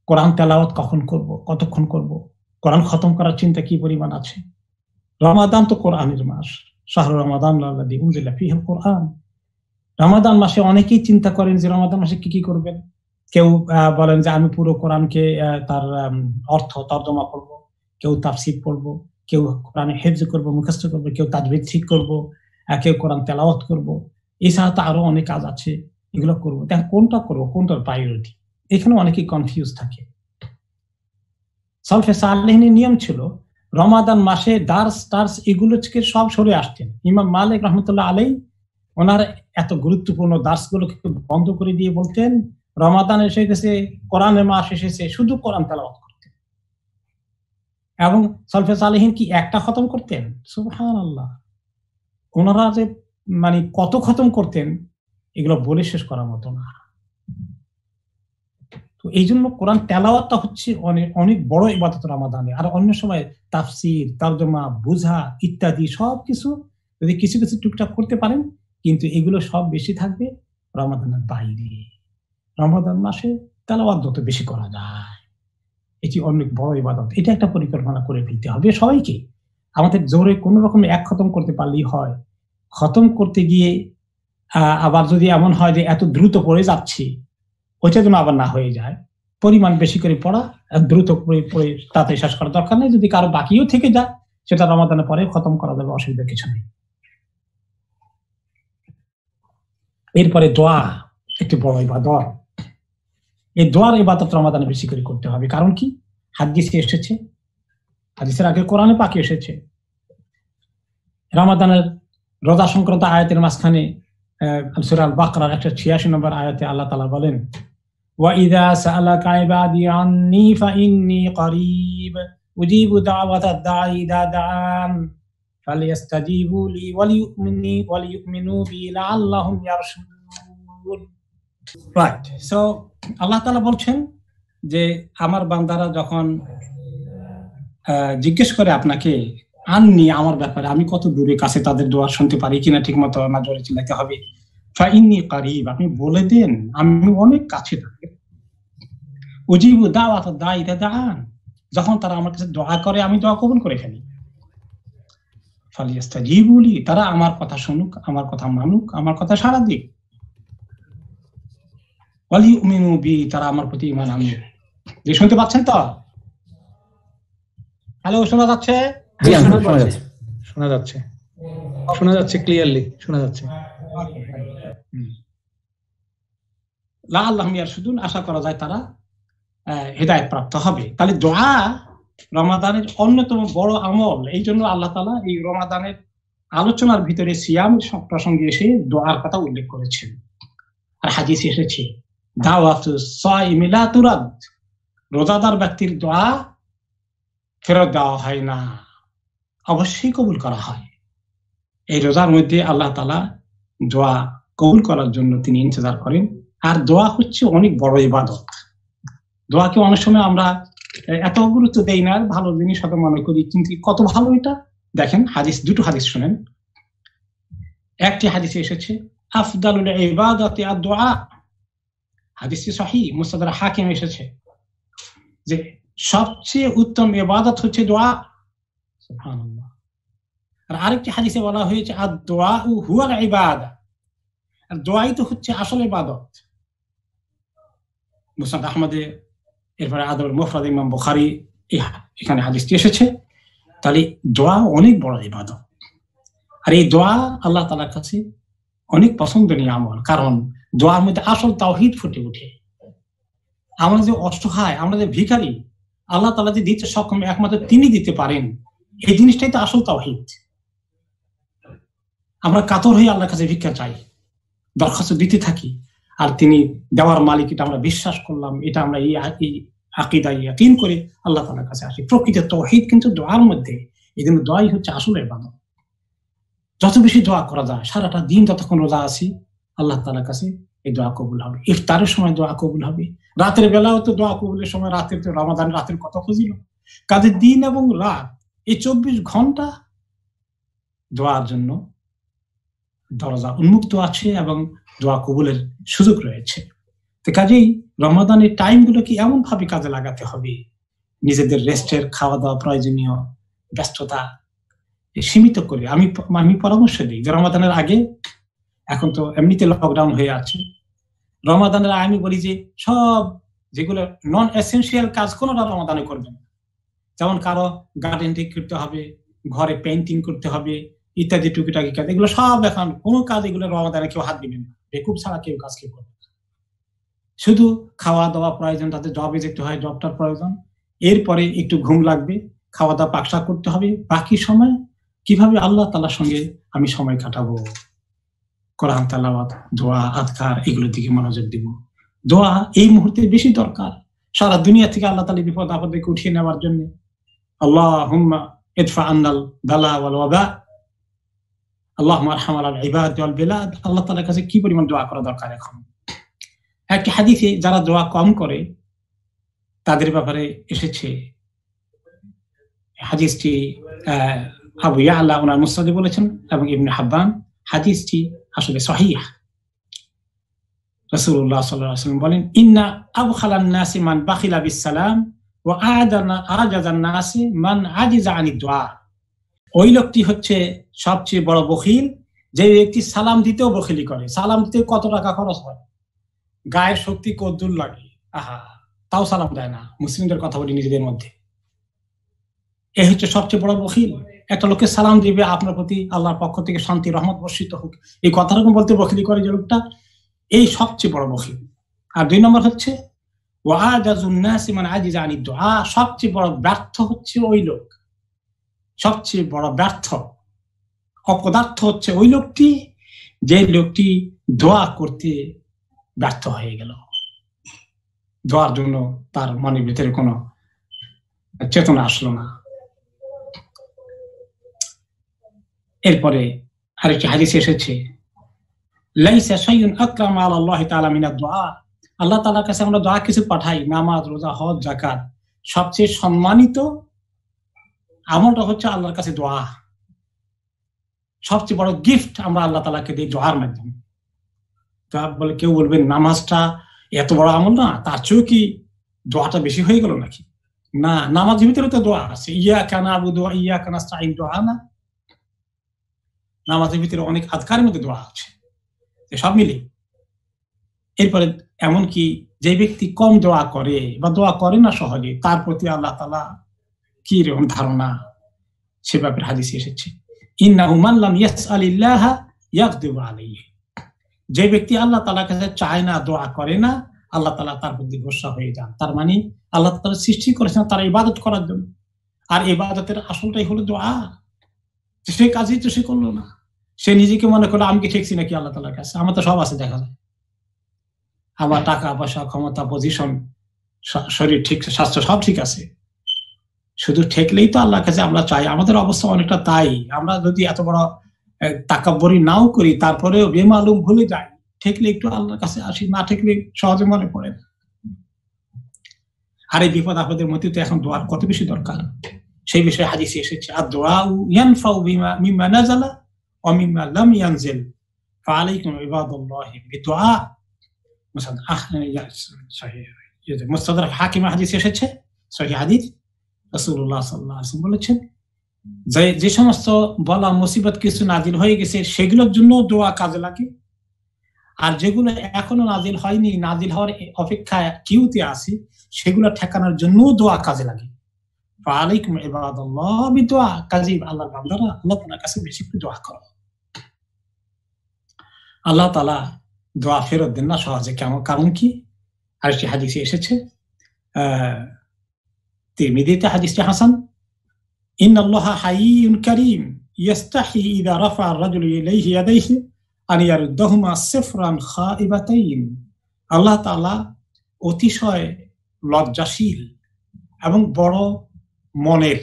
কোরআন তেলাওয়াত কখন করব, কতক্ষণ করব, কোরআন খতম করার চিন্তা কি পরিমাণ আছে। রমাদান তো কোরআনের মাস, শাহরু রমাদান আল্লাযী উনজিলা ফীহিল কোরআন। রমাদান মাসে অনেকেই চিন্তা করেন যে রমাদান মাসে কি কি করবেন। কেউ বলেন যে আমি পুরো কোরআনকে তার অর্থ তর্জমা করব, কেউ তাফসীর পড়ব, কেউ কোরআনে হিফজ করব, মুখস্থ করব, কেউ তাজবিদ ঠিক করব, কেউ কোরআন তেলাওয়াত করব। এছাড়া তো আরো অনেক কাজ আছে, এগুলো করব। তাহলে কোনটা করব, কোনটার প্রায়োরিটি, এখানে অনেকেই কনফিউজ থাকে। সালফে সালেহিনের নিয়ম ছিল রমাদান মাসে দার্স এগুলো থেকে সব সরে আসতেন। ইমাম মালিক রহমতুল্লাহ আলাইহি ওনার এত গুরুত্বপূর্ণ দার্সগুলোকে বন্ধ করে দিয়ে বলতেন রমাদান এসে গেছে, কোরআনের মাস এসেছে, শুধু কোরআন তেলাওয়াত করতেন। এবং সালফে সালেহিন কি একটা খতম করতেন? সুবহানাল্লাহ, ওনারা যে মানে কত খতম করতেন এগুলো বলে শেষ করার মতো না। তো এই জন্য কোরআন তেলাওয়াতটা হচ্ছে অনেক অনেক বড় ইবাদত রমাদানে। আর অন্য সময় তাফসীর, তরজমা, বুঝা ইত্যাদি সবকিছু যদি কিছু কিছু টুকটাক করতে পারেন, কিন্তু এগুলো সব বেশি থাকবে রমাদানের বাইরে। রমাদান মাসে তেলাওয়াত যত বেশি করা যায়, এটি অনেক বড় ইবাদত। এটা একটা পরিকল্পনা করে ফেলতে হবে সবাইকে। আমাদের জোরে কোনো রকম এক খতম করতে পারলেই হয়। খতম করতে গিয়ে আবার যদি এমন হয় যে এত দ্রুত পড়ে যাচ্ছি, ওইটা যেন আবার না হয়ে যায়। পরিমাণ বেশি করে পড়া, দ্রুত পড়ে তাড়াতাড়ি শেষ করার দরকার নেই। যদি কারো বাকিও থেকে যায় সেটা রমাদানের পরে খতম করা যাবে, অসুবিধা কিছু নেই। এরপরে দোয়া একটি বড় ইবাদত। এই দোয়ার ইবাদত রমাদানে বেশি করে করতে হবে। কারণ কি? হাদিসে এসেছে, হাদিসের আগে কোরআনে পাকে এসেছে। রমাদানের রোজা সংক্রান্ত আয়াতের মাঝখানে সূরা আল বাকরার 186 নম্বর আয়াতে আল্লাহ তাআলা বলেন, ওয়া ইযা সাআলাকা ইবাদি আন্নী ফাইন্নী করিব উজিবু দাওয়াতাদ দাঈ ইযা দাআন ফালিয়াস্তাজিবু লি ওয়ালিউমিনু বি লাআল্লাহুম ইয়ারশুদুন। রাইট। সো আল্লাহ তাআলা বলছেন যে আমার বান্দারা যখন জিজ্ঞেস করে আপনাকে আননি, আমার ব্যাপারে আমি কত দূরে কাছে তাদের দোয়া শুনতে পারি কিনা, ঠিক মতো না জোরে চিল্লাতে হবে, ফাইন্নী করিব, আপনি বলে দেন আমি অনেক কাছে থাকি। উজিবু দাওয়াতাদ দাঈ ইযা দাআন, যখন তারা আমার কাছে দোয়া করে আমি দোয়া কবুল করে ফেলি। ফালিয়াস্তাজিবু লি, তারা আমার কথা শুনুক, আমার কথা মানুক, আমার কথা সাড়া দিক। ওয়ালিউমিনু বি, তারা আমার প্রতি ঈমান আনুক। যে শুনতে পাচ্ছেন তো? হ্যালো, শোনা যাচ্ছে? শোনা যাচ্ছে ক্লিয়ারলি শোনা যাচ্ছে। লাআল্লাহুম ইয়ারশুদুন, আশা করা যায় তারা হেদায়েত প্রাপ্ত হবে। তাহলে দোয়া রমাদানের অন্যতম বড় আমল। এই জন্য আল্লাহ তাআলা এই রমাদানের আলোচনার ভিতরে সিয়ামের প্রসঙ্গে এসে দোয়ার কথা উল্লেখ করেছেন। আর হাদিসে এসেছে দাওয়াতুস সাইমি লা তুরাদ, রোজাদার ব্যক্তির দোয়া ফেরত দেওয়া হয় না, অবশ্যই কবুল করা হয়। এই রোজার মধ্যে আল্লাহ তাআলা দোয়া কবুল করার জন্য তিনি ইন্তজার করেন। আর দোয়া হচ্ছে অনেক বড় ইবাদত। দোয়াকে অনেক সময় আমরা এত গুরুত্ব দেই না, ভালো জিনিস হয়তো মনে করি, কিন্তু কত ভালো এটা দেখেন। হাদিস, দুটো হাদিস শুনেন। একটি হাদিসে এসেছে আফদালুল ইবাদাতি আদ-দুআ, হাদিসটি সহিহ, মুসনাদ হাকিম এসেছে যে সবচেয়ে উত্তম ইবাদত হচ্ছে দোয়া। সুবহানাল্লাহ। আর আরেকটি হাদিসে বলা হয়েছে আদ-দুআ হুয়াল ইবাদা, আর দোয়াই তো হচ্ছে আসল ইবাদত। মুসনাদ আহমদে, এরপরে আদবুল মুফরাদ ইমাম বুখারী এখানে হাদিসটি এসেছে। তাহলে দোয়া অনেক বড় ইবাদত, আর এই দোয়া আল্লাহ তাআলার কাছে অনেক পছন্দনীয় আমল, কারণ দোয়ার মধ্যে আসল তাওহীদ ফুটে ওঠে। আমরা যে অসহায়, আমরা যে ভিখারি, আল্লাহ তাআলা যে দিতে সক্ষম একমাত্র তিনি দিতে পারেন, এই জিনিসটাই তো আসল তাওহীদ। আমরা কাতর হয়ে আল্লাহর কাছে ভিক্ষা চাই, দরখাস্ত দিতে থাকি, আর তিনি দেওয়ার মালিক, এটা আমরা বিশ্বাস করলাম, এটা আমরা এই আকীদায় ইয়াকিন করে আল্লাহ তাআলার কাছে আসি। প্রকৃত তাওহীদ কিন্তু দোয়ার মধ্যে। এই জন্য দোয়াই হচ্ছে আসল ইবাদত। যত বেশি দোয়া করা যায়, সারাটা দিন যতক্ষণ রোজা আছি, আল্লাহ তাআলার কাছে এই দোয়া কবুল হবে। ইফতারের সময় দোয়া কবুল হবে, রাতের বেলাও তো দোয়া কবুলের সময়, রাতের তো রমাদান রাতের কত ফজিলত। কাজে দিন এবং রাত এই 24 ঘন্টা দোয়ার জন্য দরজা উন্মুক্ত আছে এবং দোয়া কবুলের সুযোগ রয়েছে। তো কাজেই রমাদানের টাইমগুলোকে এমন ভাবে কাজে লাগাতে হবে, নিজেদের রেস্টের, খাওয়া দাওয়া, প্রয়োজনীয় ব্যস্ততা সীমিত করে। আমি পরামর্শ দিই যে রমাদানের আগে, এখন তো এমনিতে লকডাউন হয়ে আছে, রমাদানের আমি বলি যে সব যেগুলো নন এসেনশিয়াল কাজ কোনোটা রমাদানে করবেন। যেমন কারো গার্ডেন ঠিক করতে হবে, ঘরে পেইন্টিং করতে হবে, ইত্যাদি টুকিটাকি কাজ, এগুলো সব এখন কোনো কাজ এগুলো রমাদানে কেউ হাত দিবেন না, বেকুব ছাড়া কেউ কাজ কেউ করবে না। শুধু খাওয়া দাওয়া প্রয়োজন, তাদের জবে যেতে হয়, জবটার প্রয়োজন, এরপরে একটু ঘুম লাগবে, খাওয়া দাওয়া পাকশাক করতে হবে। বাকি সময় কিভাবে আল্লাহ তাআলার সঙ্গে আমি সময় কাটাবো, কোরআন তেলাওয়াত, দোয়া, আযকার, এগুলোর দিকে মনোযোগ দিব। দোয়া এই মুহূর্তে বেশি দরকার, সারা দুনিয়া থেকে আল্লাহ তাআলা বিপদ আপদকে উঠিয়ে নেওয়ার জন্য। আল্লাহুম্মা ইদফা আন্নাল বালা ওয়াল ওয়াবা, আল্লাহুম্মা আরহাম আলাল ইবাদ ওয়াল বিলাদ। আল্লাহ তাআলার কাছে কি পরিমাণ দোয়া করা দরকার। এখন একটি হাদিসে যারা দোয়া কম করে তাদের ব্যাপারে এসেছে, হাদিসটি আবু ইয়ালা ওনার মুসনাদে বলেছেন এবং ইবনে হাব্বান, হাদিসটি আসলে সহিহ। রাসূলুল্লাহ সাল্লাল্লাহু আলাইহি ওয়াসাল্লাম বলেন, ইন্না আবখালান নাসি মান বাখিলা বিস সালাম ওয়া আজাজান নাসি মান আজিজা আনিদ দুআ। ওই লোকটি হচ্ছে সবচেয়ে বড় বখিল, যে ব্যক্তি সালাম দিতেও বখিলি করে। সালাম দিতে কত টাকা খরচ হয়, গায়ের শক্তি কদ্দুর লাগে, আহা, তাও সালাম দেয় না। মুসলিমদের কথা বলি নিজেদের মধ্যে, এ হচ্ছে সবচেয়ে বড় বখিল। একটা লোককে সালাম দিবে, আপনার প্রতি আল্লাহর পক্ষ থেকে শান্তি রহমত বর্ষিত হোক, এই কথারকম বলতে বখিলি করে যে লোকটা, এই সবচেয়ে বড় বখিল। আর 2 নম্বর হচ্ছে ওয়াজাজুন নাসি মান আজিজা আনিদ দুআ। সবচেয়ে বড় ব্যর্থ হচ্ছে ওই লোক, সবচেয়ে বড় ব্যর্থ অপদার্থ হচ্ছে ওই লোকটি, যে লোকটি দোয়া করতে ব্যর্থ হয়ে গেল। দোয়ার জন্য তার মনের ভিতরে কোনো চেতনা আসলো না। এরপরে আরেকটি হাদিসে এসেছে, লাইসা শাইউন আকরাম আলাল্লাহি তাআলা মিনাদ দুআ। আল্লাহ তাআলার কাছে আমরা দোয়া কিছু পাঠাই, নামাজ, রোজা, হজ, যাকাত, সবচেয়ে সম্মানিত আমলটা হচ্ছে আল্লাহর কাছে দোয়া। সবচেয়ে বড় গিফট আমরা আল্লাহ তাআলাকে দিই দোয়ার মাধ্যমে। তা বলে কেউ বলবেন নামাজটা এত বড় আমল না, তার চেয়েও কি দোয়াটা বেশি হয়ে গেল নাকি? না, নামাজের ভিতরে তো দোয়া আছে, ইয়াকা নাবুদু ওয়া ইয়াকা নাস্তাইন দোয়া না? নামাজের ভিতরে অনেক আযকারের মধ্যে দোয়া আছে, সব মিলে। এরপরে এমনকি যে ব্যক্তি কম দোয়া করে বা দোয়া করে না সহজে, তার প্রতি আল্লাহ তাআলা কি রকম ধারণা, সে ব্যাপারে হাদিসে এসেছে, ইন্নাহু মান লাম ইয়াসআলিল্লাহা ইয়াগদিবু আলাইহি। যে ব্যক্তি আল্লাহ তাআলার কাছে চায় না, দোয়া করে না, আল্লাহ তাআলা তার প্রতি গোসা হয়ে যান। তার মানে আল্লাহ তাআলা সৃষ্টি করেছেন তার ইবাদত করার জন্য, আর ইবাদতের আসলটাই হলো দোয়া। সে কাজই তো সে করলো না, সে নিজেকে মনে করলো আমি কি ঠেকছি নাকি আল্লাহ তাআলার কাছে? আমার তো সব আছে, দেখা যায় আমার টাকা পয়সা, ক্ষমতা, পজিশন, শরীর ঠিক, স্বাস্থ্য সব ঠিক আছে, শুধু ঠেকলেই তো আল্লাহর কাছে আমরা চাই। আমাদের অবস্থা অনেকটা তাই। আমরা যদি এত বড় তাকাব্বুরি নাও করি, তারপরেও বেমালুম ভুলে যাই, ঠেকলে একটু আল্লাহর কাছে আসি, না ঠেকলে সহজে মনে পড়ে না। আর এই বিপদ আপদের মধ্যে তো এখন দোয়ার কত বেশি দরকার, সেই বিষয়ে হাদিসে এসেছে, আদ-দুআউ ইয়ানফাউ মিম্মা নাযালা ওয়া মিম্মা লাম ইয়ানজিল ফাআলাইকুম ইবাদাল্লাহি বিদুআ। মুস্তাদরাক হাকিমে হাদিসে এসেছে, সহিহ হাদিস। রাসূলুল্লাহ সাল্লাল্লাহু আলাইহি ওয়াসাল্লাম বলেছেন, যে সমস্ত বলা মুসিবত কিছু নাজিল হয়ে গেছে সেগুলোর জন্য দোয়া কাজে লাগে, আর যেগুলো এখনো নাজিল হয়নি, নাজিল হওয়ার অপেক্ষায় কিউতে আছে, সেগুলো ঠেকানোর জন্য দোয়া কাজে লাগে। ফাআলাইকুম ইবাদাল্লাহ বিদুআ, কাজী আল্লাহর বান্দারা আল্লাহ তাআলার কাছে বেশি করে দোয়া করো। আল্লাহ তাআলা দোয়া ফেরত দেন না সহজে। কারণ কি? আরেকটি হাদিসে এসেছে, তিরমিজিতে হাদিসটি হাসান, ইন্নাল্লাহা হাইয়্যুন কারীম ইয়াস্তাহি ইযা রাফা'a আর-রাজুলু ইলাইহি ইয়াদাইহি আন ইয়ারুদ্দাহুমা সিফরান খাইবাতাইন। আল্লাহ তাআলা অতিশয় লজ্জাশীল এবং বড় মনের,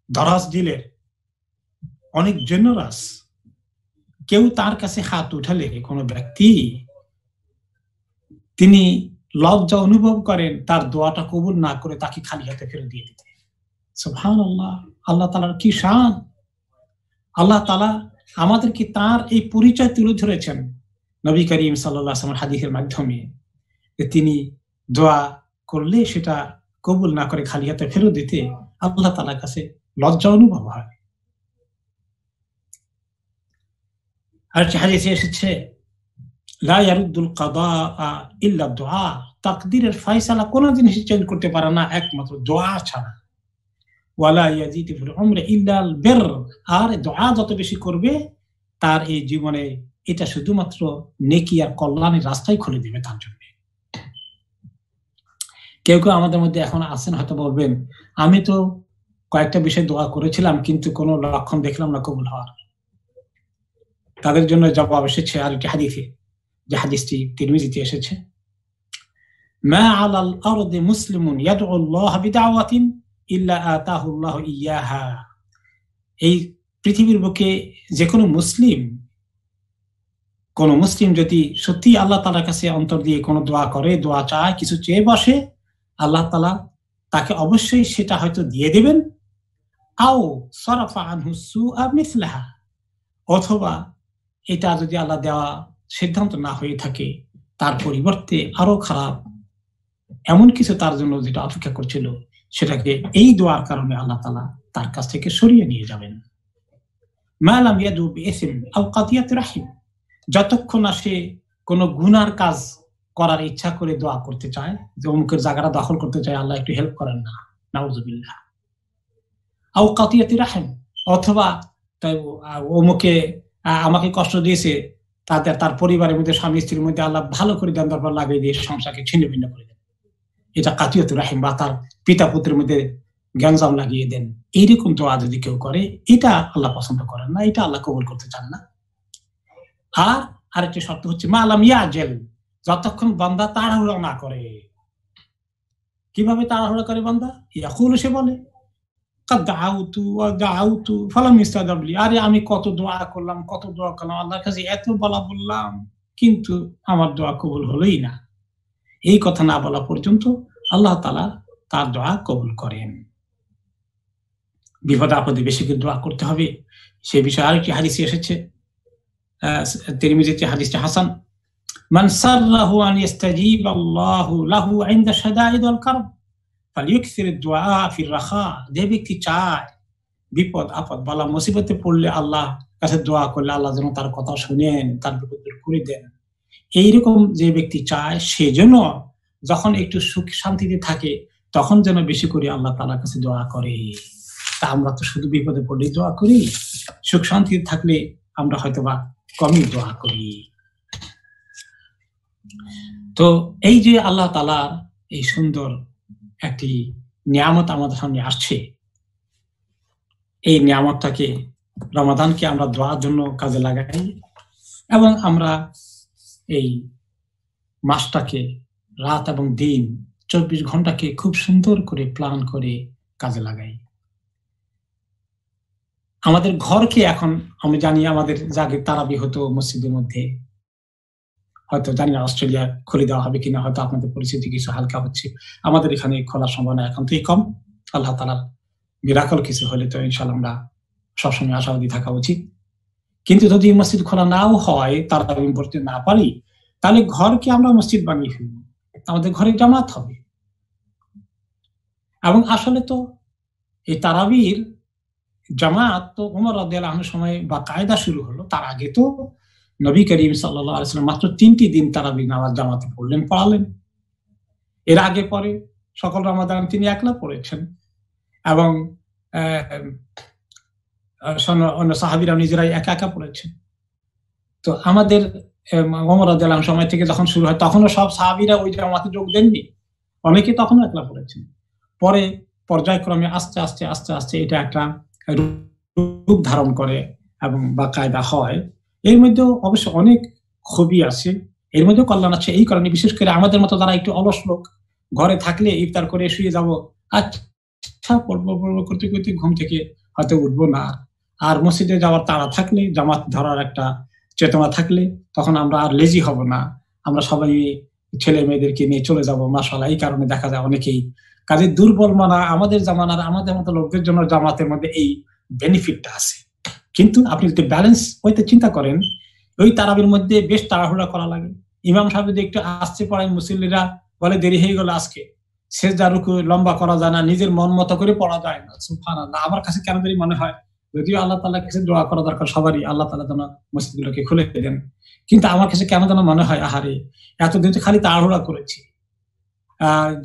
দরাজ দিলের, অনেক জেনারাস। কেউ তার কাছে হাত উঠালে কোনো ব্যক্তি, তিনি লজ্জা অনুভব করেন তার দোয়াটা কবুল না করে তাকে খালি হাতে ফেরত দিয়ে দিতে। সুবহানাল্লাহ, আল্লাহ তাআলার কি শান! আল্লাহ তাআলা আমাদেরকে তার এই পরিচয় তুলে ধরেছেন নবী করিম সাল্লাল্লাহু আলাইহি ওয়াসাল্লাম হাদিসের মাধ্যমে, যে তিনি দোয়া করলে সেটা কবুল না করে খালি হাতে ফেরত দিতে আল্লাহ তাআলার কাছে লজ্জা অনুভব হয়। আর হাদিসে এসেছে, লা ইয়ারুদ্দুল কাদাআ ইল্লা দুআ, তাকদীরের ফয়সালা কোন জিনিস চেঞ্জ করতে পারে না একমাত্র দোয়া ছাড়া। ওয়ালা ইয়াজিদু ফিল উমরি ইল্লা আল বির, আর দোয়া যত বেশি করবে তার এই জীবনে এটা শুধুমাত্র নেকি আর কল্যাণের রাস্তাই খুলে দেবে তার জন্য। কেউ কেউ আমাদের মধ্যে এখন আছেন, হয়তো বলবেন, আমি তো কয়েকটা বিষয় দোয়া করেছিলাম কিন্তু কোনো লক্ষণ দেখলাম না কবুল হওয়ার। তাদের জন্য জবাব এসেছে আরেকটি হাদিসে, যে হাদিসটি তিরমিজিতে এসেছে, মা আলাল আরদি মুসলিমুন ইয়াদউ আল্লাহ বিদাওয়াতিন ইল্লা আতাহু আল্লাহু ইয়াহা। এই পৃথিবীর বুকে যে কোনো মুসলিম যদি সত্যি আল্লাহ তাআলার কাছে অন্তর দিয়ে কোনো দোয়া করে, দোয়া চায়, কিছু চেয়ে বসে, আল্লাহ তাআলা তাকে অবশ্যই সেটা হয়তো দিয়ে দেবেন। আও সারাফা আনহু সুআ মিসলাহা, অথবা এটা যদি আল্লাহ দেওয়া সিদ্ধান্ত না হয়ে থাকে, তার পরিবর্তে আরো খারাপ এমন কিছু তার জন্য যেটা অপেক্ষা করছিল, সেটাকে এই দোয়ার কারণে আল্লাহ তাআলা তার কাছ থেকে সরিয়ে নিয়ে যাবেন। মা লাম ইয়াদু বিইসম আও কাতিয়াত রাহিম, যতক্ষণ না সে কোনো গুনার কাজ করার ইচ্ছা করে দোয়া করতে চায়, যে অমুকের জায়গাটা দখল করতে চায়, আল্লাহ একটু হেল্প করেন না, নাউযুবিল্লাহ। আও কাতিয়াত রাহিম, অথবা অমুকে আমাকে কষ্ট দিয়েছে, তার পরিবারের মধ্যে, স্বামী স্ত্রীর মধ্যে আল্লাহ ভালো করে দেন, তারপর লাগিয়ে দিয়ে সংসারকে ছিন্ন ভিন্ন করে দেন, এটা কাতিয়াত রাহিম। বা তার পিতা পুত্রের মধ্যে গ্যাঞ্জাম লাগিয়ে দেন, এইরকম দোয়া যদি কেউ করে, এটা আল্লাহ পছন্দ করেন না, এটা আল্লাহ কবুল করতে চান না। আর আরেকটি শর্ত হচ্ছে মা লাম ইয়াজেল, যতক্ষণ বান্দা তাড়াহুড়া না করে। কিভাবে তাড়াহুড়া করে বান্দা? ইয়াকুলু, সে বলে, আরে আমি কত দোয়া করলাম, আল্লাহর কাছে এত বললাম, কিন্তু আমার দোয়া কবুল হলোই না। এই কথা না বলা পর্যন্ত আল্লাহ তাআলা তার দোয়া কবুল করেন। বিপদ আপদে বেশি করে দোয়া করতে হবে, সে বিষয়ে আরেকটি হাদিসে এসেছে, তিরমিজিতে হাদিসটি হাসান, মান সাররাহু আন ইস্তাজিব আল্লাহু লাহু ইনদা শাদাইদ ওয়াল কারব ফালিয়ুকসির দুআ ফির রাখা। যে ব্যক্তি চায় বিপদ আপদ বালা মুসিবতে পড়লে আল্লাহ কাছে দোয়া করলে আল্লাহ যেন তার কথা শুনেন, তার বিপদ দূর করে দেন, এইরকম যে ব্যক্তি চায়, সেজন্য যখন একটু সুখ শান্তিতে থাকে তখন যেন বেশি করে আল্লাহ তাআলার কাছে দোয়া করে। তা আমরা তো শুধু বিপদে পড়লেই দোয়া করি, সুখ শান্তিতে থাকলে আমরা হয়তোবা কমই দোয়া করি। তো এই যে আল্লাহ তাআলার এই সুন্দর একটি নিয়ামত আমাদের সামনে আসছে, এই নিয়ামতটাকে, রমাদানকে আমরা দোয়ার জন্য কাজে লাগাই, এবং আমরা এই মাসটাকে, রাত এবং দিন 24 ঘন্টাকে খুব সুন্দর করে প্ল্যান করে কাজে লাগাই। আমাদের ঘরকে এখন আমি জানি, আমাদের জাগে তারাবি হতো মসজিদের মধ্যে, হয়তো জানি না অস্ট্রেলিয়া খুলে দেওয়া হবে কিনা, হয়তো আপনাদের পরিস্থিতি কিছু হালকা হচ্ছে, আমাদের এখানে খোলার সম্ভাবনা এখন থেকে কম। আল্লাহ তাআলার মিরাকল কিছু হলে তো ইনশাআল্লাহ আমরা সবসময় আশাবাদী থাকা উচিত। কিন্তু যদি মসজিদ খোলা নাও হয়, তারাবি পড়তে না পারি, তাহলে ঘরকে আমরা মসজিদ বানিয়ে ফেলবো, আমাদের ঘরে জামাত হবে। এবং আসলে তো এই তারাবির জামাত তো ওমর রাদিয়াল্লাহু আনহুর সময় বা কায়দা শুরু হলো, তার আগে তো নবী করিম সাল্লাল্লাহু আলাইহি ওয়াসাল্লাম মাত্র 3টি দিন তারাবি নামাজ জামাতে পড়লেন, পড়ালেন। এর আগে পরে সকল রমাদান তিনি একলা পড়েছেন। এবং অন্য সাহাবীরা নিজেরাই একা একা পড়েছেন। তো আমাদের ওমর রাদিয়াল্লাহু আনহু সময় থেকে যখন শুরু হয় তখনও সব সাহাবীরা ওই জামাতে যোগ দেননি, অনেকে তখনও একলা পড়েছেন। পরে পর্যায়ক্রমে আস্তে আস্তে আস্তে আস্তে এটা একটা রূপ ধারণ করে এবং বাকায়দা হয়। এর মধ্যেও অবশ্য অনেক খুবই আছে, এর মধ্যেও কল্যাণ আছে। এই কারণে বিশেষ করে আমাদের মতো যারা একটু অলস লোক, ঘরে থাকলে ইফতার করে শুয়ে যাব, আচ্ছা পড়বো করতে করতে ঘুম থেকে হয়তো উঠবো না, আর মসজিদে যাওয়ার তাড়া থাকলে, জামাত ধরার একটা চেতনা থাকলে তখন আমরা আর লেজি হব না, আমরা সবাই ছেলে মেয়েদেরকে নিয়ে চলে যাব মাশাআল্লাহ। এই কারণে দেখা যায় অনেকেই কাজে দুর্বল মানা আমাদের জামানার আমাদের মতো লোকদের জন্য জামাতের মধ্যে এই বেনিফিটটা আছে। কিন্তু আপনি যদি ব্যালেন্স হইতে চিন্তা করেন, ওই তারাবির মধ্যে বেশ তাড়াহুড়া করা লাগে। ইমাম সাহেব যদি একটু আসতে পড়েন, মুসল্লিরা বলে দেরি হয়ে গেল আজকে, সেজদা রুকু লম্বা করা যায় না, নিজের মন মতো করে পড়া যায় না। সুবহানাল্লাহ। আমার কাছে কেন জানি মনে হয় যদিও আল্লাহ তাআলার কাছে দোয়া করা দরকার সবারই, আল্লাহ তাআলা যেন মসজিদগুলোকে খুলে দেন, কিন্তু আমার কাছে কেন যেন মনে হয় আহারে এতদিন তো খালি তাড়াহুড়া করেছি,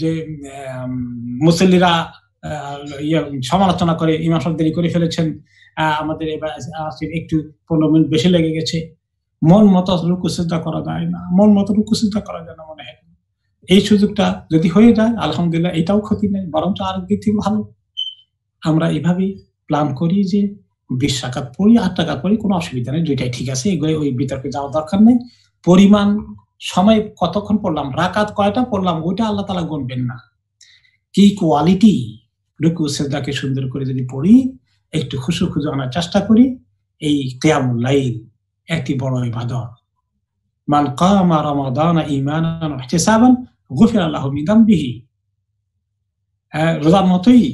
যে মুসল্লিরা সমালোচনা করে ইমাম সাহেব দেরি করে ফেলেছেন, আমাদের এবার একটু 15 মিনিট বেশি লেগে গেছে, মন মতো রুকু সিজদা করা যায় না, মন মতো রুকু সিজদা করা যায় না মনে হয়। এই সুযোগটা যদি হয়ে যায় আলহামদুলিল্লাহ, এটাও ক্ষতি নেই, বরঞ্চ আরেক দিক থেকে ভালো। আমরা এভাবেই প্ল্যান করি যে 20 রাকাত পড়ি, 8 রাকাত পড়ি, কোনো অসুবিধা নেই, দুইটাই ঠিক আছে, এগুলো ওই বিতর্কে যাওয়ার দরকার নেই। পরিমাণ সময় কতক্ষণ পড়লাম, রাকাত কয়টা পড়লাম, ওইটা আল্লাহ তাআলা গুনবেন না। কি কোয়ালিটি রুকু সিজদাকে সুন্দর করে যদি পড়ি, একটু খুশু খুশু আনার চেষ্টা করি, এই কিয়ামুল লাইল একটি বড় ইবাদত। মান কামা রমাদানা ঈমানান ওয়া ইহতিসাবান গুফিরা লাহু মিন যামবিহি। রোজার মতোই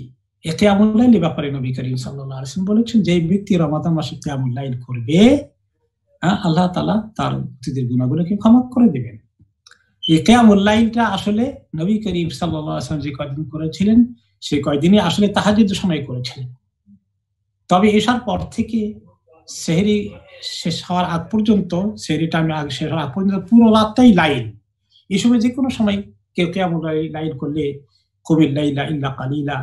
কিয়ামুল লাইল ব্যাপারে নবী করিম সাল্লাল্লাহু আলাইহি ওয়াসাল্লাম বলেছেন, যে ব্যক্তি রমাদান মাসে কিয়ামুল লাইল করবে, আল্লাহ তাআলা তার অতীতের গুনাহগুলোকে ক্ষমা করে দিবেন। এই কিয়ামুল লাইলটা আসলে নবী করিম সাল্লাল্লাহু আলাইহি ওয়াসাল্লাম যে কয়দিন করেছিলেন, সেই কয়দিনই আসলে তাহাজ্জুদের সময় করেছিলেন। তবে এশার পর থেকে সেহরি শেষ হওয়ার আগ পর্যন্ত, সেহরি টাইমে আগে শেষ হওয়ার আগ পর্যন্ত পুরো রাতটাই লাইল। এই সময় যে কোনো সময় কেউ কিয়ামুল লাইল করলে, কুমিল লাইলা ইল্লা কালিলা,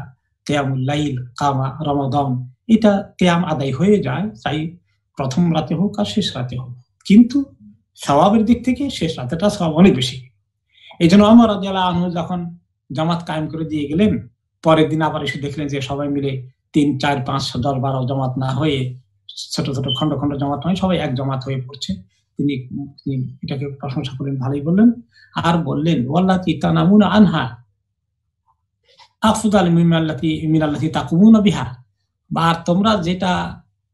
কিয়ামুল লাইল, কামা রমাদান, এটা কিয়াম আদায় হয়ে যায়, চাই প্রথম রাতে হোক আর শেষ রাতে হোক। কিন্তু সওয়াবের দিক থেকে শেষ রাতেটা সওয়াব অনেক বেশি। এই জন্য ওমর রাদিয়াল্লাহু আনহু যখন জামাত কায়েম করে দিয়ে গেলেন, পরের দিন আবার এসে দেখলেন যে সবাই মিলে 3, 4, 5, 10, 12 জামাত না হয়ে, ছোট ছোট খন্ড খন্ড জামাত নয়, সবাই এক জামাত হয়ে পড়ছে। তিনি এটাকে প্রশংসা করলেন, ভালোই বললেন, আর বললেন ওয়াল্লাতি তানামুনা আনহা আফদাল মিনাল্লাতি তাকুমুনা বিহা, বা তোমরা যেটা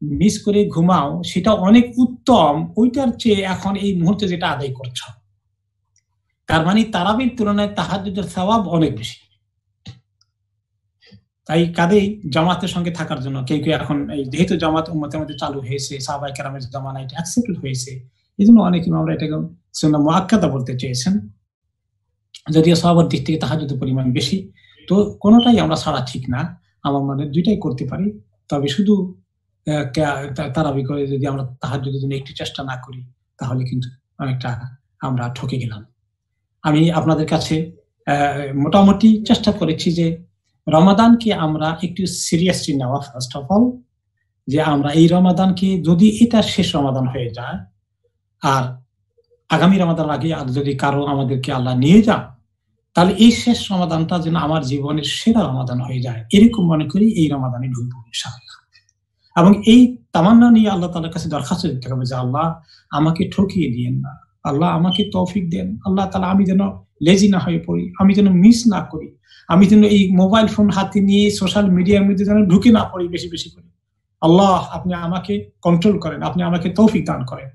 মিস করে ঘুমাও সেটা অনেক উত্তম ওইটার চেয়ে এখন এই মুহূর্তে যেটা আদায় করছো। তার মানে তারাবির তুলনায় তাহাজ্জুদের সওয়াব অনেক বেশি। তাই কাঁধেই জামাতের সঙ্গে থাকার জন্য কেউ কেউ এখন, যেহেতু জামাত উম্মতের মধ্যে চালু হয়েছে, সাহাবায়ে কেরামের জামানায় এটা অ্যাকসেপ্টেড হয়েছে, এই জন্য অনেক ইমামরা এটাকে সুন্নাহ মুআক্কাদা বলতে চেয়েছেন। যদিও সওয়াবের দিক থেকে তাহাজ্জুদের পরিমাণ বেশি, তো কোনোটাই আমরা ছাড়া ঠিক না, আমার মনে দুইটাই করতে পারি। তবে শুধু তারাবি করে যদি আমরা তাহাজ্জুদের জন্য একটু চেষ্টা না করি, তাহলে কিন্তু অনেকটা আমরা ঠকে গেলাম। আমি আপনাদের কাছে মোটামুটি চেষ্টা করেছি যে রমাদানকে আমরা একটু সিরিয়াসলি নেওয়া, ফার্স্ট অফ অল, যে আমরা এই রমাদানকে যদি এটা শেষ রমাদান হয়ে যায়, আর আগামী রমাদান আগে আর যদি কারো আমাদেরকে আল্লাহ নিয়ে যান, তাহলে এই শেষ রমাদানটা যেন আমার জীবনের সেরা রমাদান হয়ে যায়, এরকম মনে করি এই রমাদানে ঢুকবো ইনশাআল্লাহ। এবং এই তামান্না নিয়ে আল্লাহ তাআলার কাছে দরখাস্ত দিতে হবে যে আল্লাহ আমাকে ঠকিয়ে দিয়েন না, আল্লাহ আমাকে তৌফিক দেন, আল্লাহ তাআলা আমি যেন লেজি না হয়ে পড়ি, আমি যেন মিস না করি, আমি যেন এই মোবাইল ফোন হাতে নিয়ে সোশ্যাল মিডিয়ার মধ্যে যেন ঢুকে না পড়ি বেশি বেশি করে। আল্লাহ আপনি আমাকে কন্ট্রোল করেন, আপনি আমাকে তৌফিক দান করেন,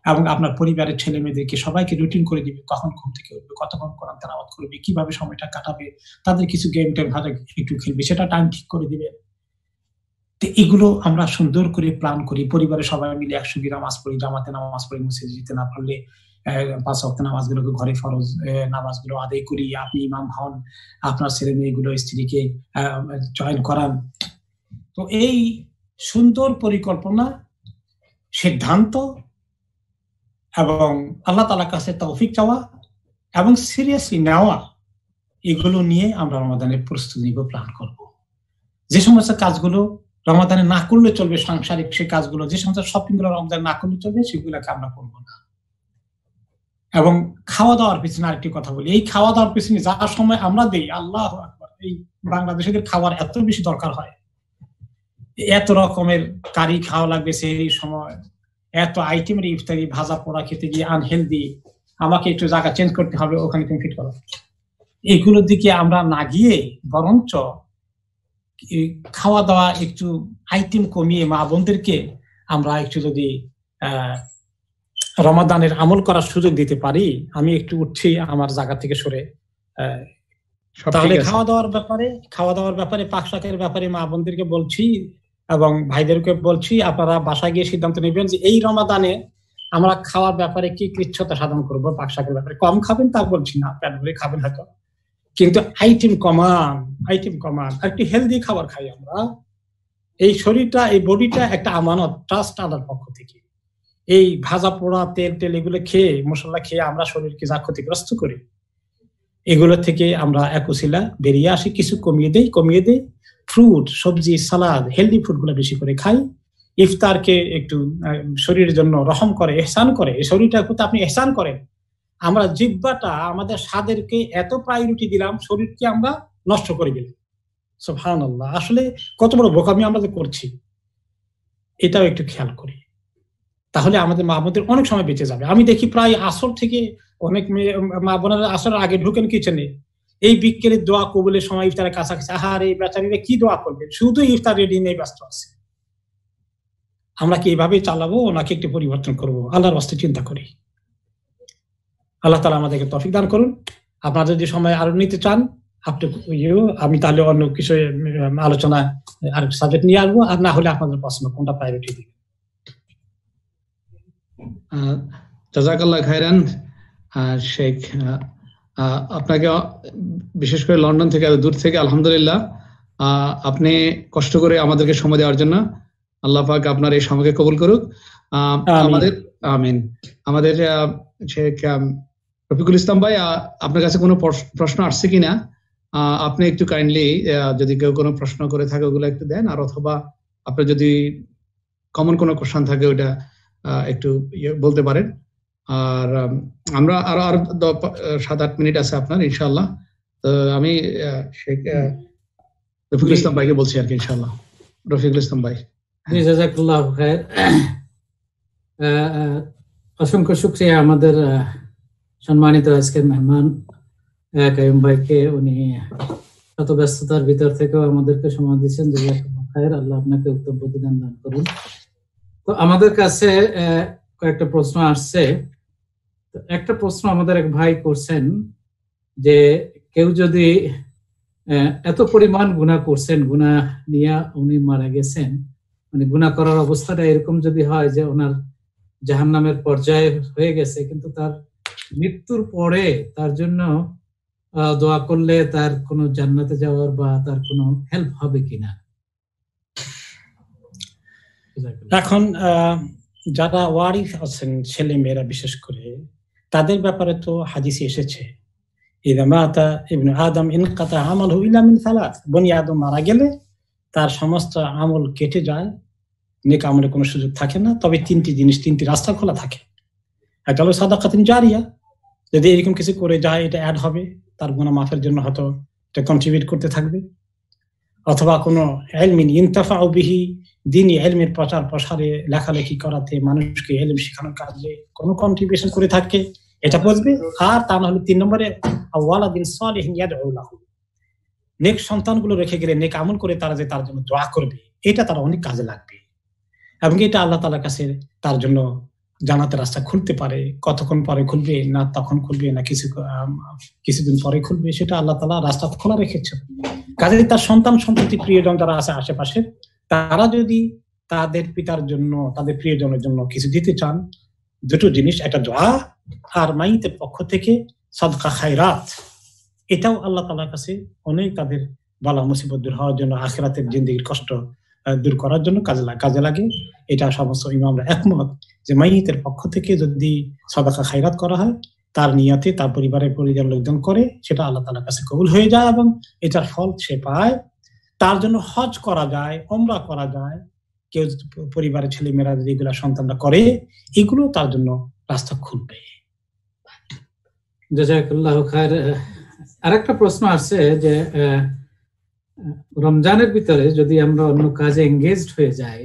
এবং আপনার পরিবারের ছেলে মেয়েদেরকে সবাইকে রুটিন করে দিবে, কখন ঘুম থেকে উঠবে, কতক্ষণ কোরআন তেলাওয়াত করবে, কিভাবে সময়টা কাটাবে, তাদের কিছু গেম টেম হাতে একটু খেলবে, সেটা টাইম ঠিক করে দিবেন। তো এগুলো আমরা সুন্দর করে প্ল্যান করি, পরিবারের সবাই মিলে একসঙ্গে নামাজ পড়ি, জামাতে নামাজ পড়ি, মসজিদে যেতে না পারলে 5 ওয়াক্ত নামাজগুলোকে ঘরে ফরজ নামাজগুলো আদায় করি, আপনি ইমাম হন, আপনার ছেলে মেয়েগুলো স্ত্রীকে জয়েন করান। তো এই সুন্দর পরিকল্পনা, সিদ্ধান্ত এবং আল্লাহ তাআলার কাছে তৌফিক চাওয়া এবং সিরিয়াসলি নেওয়া, এগুলো নিয়ে আমরা রমাদানের প্রস্তুতি নিব, প্ল্যান করব। যে সমস্ত কাজগুলো রমাদানে না করলে চলবে, সাংসারিক সেই কাজগুলো, যে সমস্ত শপিং গুলো রমজানে না করলে চলবে, সেগুলোকে আমরা করবো না। এবং খাওয়া দাওয়ার পিছনে আরেকটি কথা বলি, এই খাওয়া দাওয়ার পিছনে যা সময় আমরা দেই, আল্লাহু আকবার, এই বাংলাদেশিদের খাবার এত বেশি দরকার হয়, এত রকমের কারি খাওয়া লাগবে সেই সময়, এত আইটেমের ইফতারি, ভাজা পোড়া খেতে গিয়ে আনহেলদি, আমাকে একটু জায়গা চেঞ্জ করতে হবে, ওখানে তুমি ফিট করো, এগুলোর দিকে আমরা না গিয়ে বরঞ্চ খাওয়া দাওয়া একটু আইটেম কমিয়ে মা বোনদেরকে আমরা একটু যদি রমাদানের আমল করার সুযোগ দিতে পারি, আমি একটু উঠছি আমার জায়গা থেকে সরে, তাহলে খাওয়া দাওয়ার ব্যাপারে পাক শাকের ব্যাপারে মা বোনদেরকে বলছি এবং ভাইদেরকে বলছি, আপনারা বাসায় গিয়ে সিদ্ধান্ত নেবেন যে এই রমাদানে আমরা খাওয়ার ব্যাপারে কি কৃচ্ছতা সাধন করবো। পাক শাকের ব্যাপারে কম খাবেন তা বলছি না, পেট ভরে খাবেন হয়তো, কিন্তু আইটেম কমান, একটু হেলদি খাবার খাই আমরা। এই শরীরটা, এই বডিটা একটা আমানত, ট্রাস্ট আল্লাহর পক্ষ থেকে। এই ভাজা পোড়া তেল এগুলো খেয়ে, মশলা খেয়ে আমরা শরীরকে যা ক্ষতিগ্রস্ত করি, এগুলো থেকে আমরা এক উসিলা বেরিয়ে আসি, কিছু কমিয়ে দেই, ফ্রুট, সবজি, সালাদ, হেলদি ফুড গুলো বেশি করে খাই। ইফতারকে একটু শরীরের জন্য রহম করে, এহসান করে, এই শরীরটার প্রতি আপনি এহসান করেন। আমরা জিহ্বাটা, আমাদের স্বাদেরকে এত প্রায়োরিটি দিলাম, শরীরকে আমরা নষ্ট করে দিলাম। সুবহানাল্লাহ, আসলে কত বড় বোকামি আমরা করছি, এটাও একটু খেয়াল করি, তাহলে আমাদের মা বোনদের অনেক সময় বেঁচে যাবে। আমি দেখি প্রায় আসর থেকে অনেক মা বোনেরা আসরের আগে ঢুকেন কিচেনে, এই বিকেলের দোয়া কবুলের সময়, ইফতারের কাছাকাছি, আহার এই বেচারীরা কি দোয়া করবে, শুধু ইফতার রেডি নিয়ে ব্যস্ত আছে। আমরা কি এইভাবেই চালাবো নাকি একটু পরিবর্তন করবো? আল্লাহর বাস্তে চিন্তা করি। আল্লাহ তাআলা আমাদেরকে তৌফিক দান করুন। আপনারা যদি সময় আরো নিতে চান, আমি তাহলে অন্য কিছু আলোচনা আর সাবজেক্ট নিয়ে আসবো, আর না হলে আপনাদের পছন্দ কোনটা প্রায়োরিটি দিবেন। জাযাকাল্লাহ খায়রান শেখ, আপনাকে বিশেষ করে লন্ডন থেকে, দূর থেকে, আলহামদুলিল্লাহ আপনি কষ্ট করে আমাদেরকে সময় দেওয়ার জন্য আল্লাহ পাক আপনার এই সময়কে কবুল করুক। আমিন। আমাদের শেখ রফিকুল ইসলাম ভাই, আপনার কাছে কোনো প্রশ্ন আসছে কিনা আপনি একটু কাইন্ডলি, যদি কেউ কোনো প্রশ্ন করে থাকে ওগুলো একটু দেন, আর অথবা আপনার যদি কমন কোনো কোশ্চেন থাকে ওটা একটু বলতে পারেন। আর আমরা আরো 7-8 মিনিট আছে আপনার, ইনশাআল্লাহ। তো আমি শেখ রফিকুল ইসলাম ভাইকে বলছি আর কি, ইনশাআল্লাহ। রফিকুল ইসলাম ভাই। জাযাকাল্লাহু খায়র। অসংখ্য শুকরিয়া আমাদের সম্মানিত আজকের মেহমান কাইয়ুম ভাইকে, উনি শত ব্যস্ততার ভিতর থেকেও আমাদেরকে সময় দিচ্ছেন। জাযাকাল্লাহু খায়র, আল্লাহ আপনাকে উত্তম প্রতিদান দান করুন। তো আমাদের কাছে কয়েকটা প্রশ্ন আসছে। একটা প্রশ্ন আমাদের এক ভাই করছেন যে কেউ যদি এত পরিমাণ গুনাহ করছেন, গুনাহ নিয়ে উনি মারা গেছেন, মানে গুনাহ করার অবস্থাটা এরকম যদি হয় যে ওনার জাহান্নামের পর্যায়ে হয়ে গেছে, কিন্তু তার মৃত্যুর পরে তার জন্য দোয়া করলে তার কোনো জান্নাতে যাওয়ার বা তার কোনো হেল্প হবে কিনা? এখন যারা ওয়ারিস আছেন, ছেলে মেয়েরা বিশেষ করে, তাদের ব্যাপারে তো হাদিসে এসেছে, ইযা মাতা ইবনু আদম ইনকাতা আমালহু ইল্লা মিন সালাত, বনি আদম মারা গেলে তার সমস্ত আমল কেটে যায়, নেক আমলের কোনো সুযোগ থাকে না, তবে তিনটি রাস্তা খোলা থাকে। একটা হলো সাদাকাতুন জারিয়া, যদি এরকম কিছু করে যায় এটা অ্যাড হবে, তার গুনাহ মাফের জন্য হয়তো এটা কন্ট্রিবিউট করতে থাকবে, অথবা কোনো ইলমিন ইনতাফাউ বিহি, দ্বীনি ইলমের প্রচার প্রসারে, লেখালেখি করাতে, মানুষকে ইলম শেখানোর কাজে কোনো কন্ট্রিবিউশন করে থাকে, এটা বুঝবে। আর তা না হলে 3 নম্বরে ওয়ালাদিন সালিহিন ইয়াদউ লাহু, নেক সন্তানগুলো রেখে গেলে, নেক আমল করে তারা যে তার জন্য দোয়া করবে, এটা তার অনেক কাজে লাগবে, এবং এটা আল্লাহ তাআলার কাছে তার জন্য জান্নাতের রাস্তা খুলতে পারে। কতক্ষণ পরে খুলবে, না তখন খুলবে, না কিছুদিন পরে খুলবে, সেটা আল্লাহ তাআলা রাস্তা খোলা রেখেছে। কাজে তার সন্ততি প্রিয়জন যারা আছে আশেপাশে, তারা যদি তাদের পিতার জন্য, তাদের প্রিয়জনের জন্য কিছু দিতে চান, দুটো জিনিস, একটা দোয়া আর মাইতের পক্ষ থেকে সাদকা খায়রাত, এটাও আল্লাহ তাআলার কাছে অনেক তাদের বালা মুসিবত দূর হওয়ার জন্য, আখিরাতের জিন্দেগির কষ্ট দূর করার জন্য কাজে লাগে। এটা সমস্ত ইমামরা একমত যে মাইতের পক্ষ থেকে যদি সাদাকা খায়রাত করা হয়, তার নিয়তে তার পরিবারের পরিজন লোকজন করে, সেটা আল্লাহ তাআলার কাছে কবুল হয়ে যায় এবং এটার ফল সে পায়। তার জন্য হজ করা যায়, ওমরা করা যায়, কেউ পরিবারের ছেলে মেয়েরা যদি এগুলা সন্তানরা করে, এগুলো তার জন্য রাস্তা খুলবে। জাযাকাল্লাহু খায়র। আরেকটা প্রশ্ন আসছে যে রমজানের ভিতরে যদি আমরা অন্য কাজে এঙ্গেজড হয়ে যাই,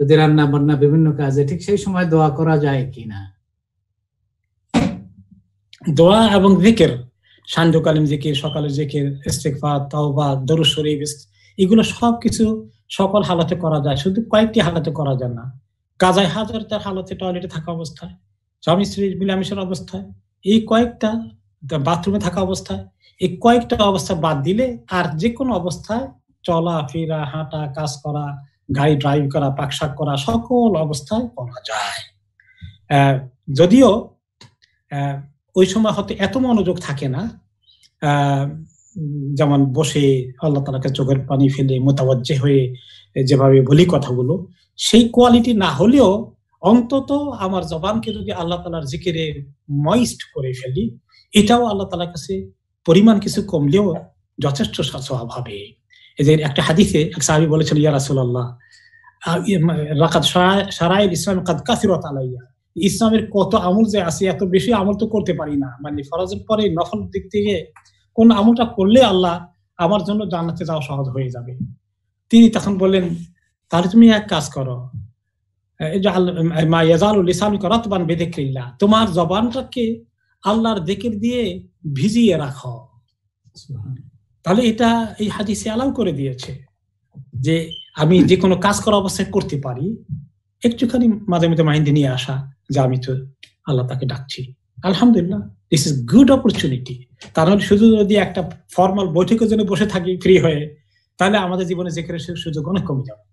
যদি রান্না বান্না বিভিন্ন কাজে, ঠিক সেই সময় দোয়া করা যায় কিনা? দোয়া এবং জিকির, সান্ধ্যকালীন জিকির, সকালের জিকির, ইস্তিগফার, তাওবা, দরুদ শরীফ, এগুলো সবকিছু সকল হালাতে করা যায়, শুধু কয়েকটি হালাতে করা যায় না। কাজায় হাজতের হালতে, টয়লেটে থাকা অবস্থায়, স্বামী স্ত্রী মিলামিশার অবস্থায়, এই কয়েকটা, বাথরুমে থাকা অবস্থায়, এই কয়েকটা অবস্থা বাদ দিলে আর যে কোনো অবস্থায় চলা ফেরা, হাঁটা, কাজ করা, গাড়ি ড্রাইভ করা, পাকশাক করা, সকল অবস্থায় করা যায়। যদিও ওই সময় হয়তো এত মনোযোগ থাকে না, যেমন বসে আল্লাহ তাআলাকে চোখের পানি ফেলে মোতাওয়াজ্জে হয়ে যেভাবে বলি কথাগুলো, সেই কোয়ালিটি না হলেও অন্তত আমার জবানকে যদি আল্লাহ তাআলার জিকিরে ময়েস্ট করে ফেলি, এটাও আল্লাহ তাআলার কাছে পরিমাণ কিছু কমলেও যথেষ্ট সওয়াব হবে। এই যে একটা হাদিসে এক সাহাবী বলেছেন, ইয়া রাসূলুল্লাহ, লাকাদ শারাইল ইসলাম কাদ কাসিরাত আলাইয়া, ইসলামের কত আমল যে আছে, এত বেশি আমল তো করতে পারি না, মানে ফরজের পরে নফল দিক থেকে কোন আমলটা করলে আল্লাহ আমার জন্য জান্নাতে যাওয়া সহজ হয়ে যাবে। তিনি তখন বললেন, তাহলে তুমি এক কাজ করো, মা ইয়াজালু লিসানুকা রাতবান বিযিকরিল্লাহ, তোমার জবানটাকে আল্লাহর জিকির দিয়ে ভিজিয়ে রাখো। তাহলে এটা এই হাদিসে অ্যালাউ করে দিয়েছে যে আমি যে কোনো কাজ করা অবস্থায় করতে পারি, একটুখানি মাঝে মাঝে মাইন্ডে নিয়ে আসা যে আমি তো আল্লাহ তাকে ডাকছি, আলহামদুলিল্লাহ, দিস ইজ গুড অপরচুনিটি। তার মানে শুধু যদি একটা ফর্মাল বৈঠকের জন্য বসে থাকি ফ্রি হয়ে, তাহলে আমাদের জীবনে জিকিরের সুযোগ অনেক কমে যাবে।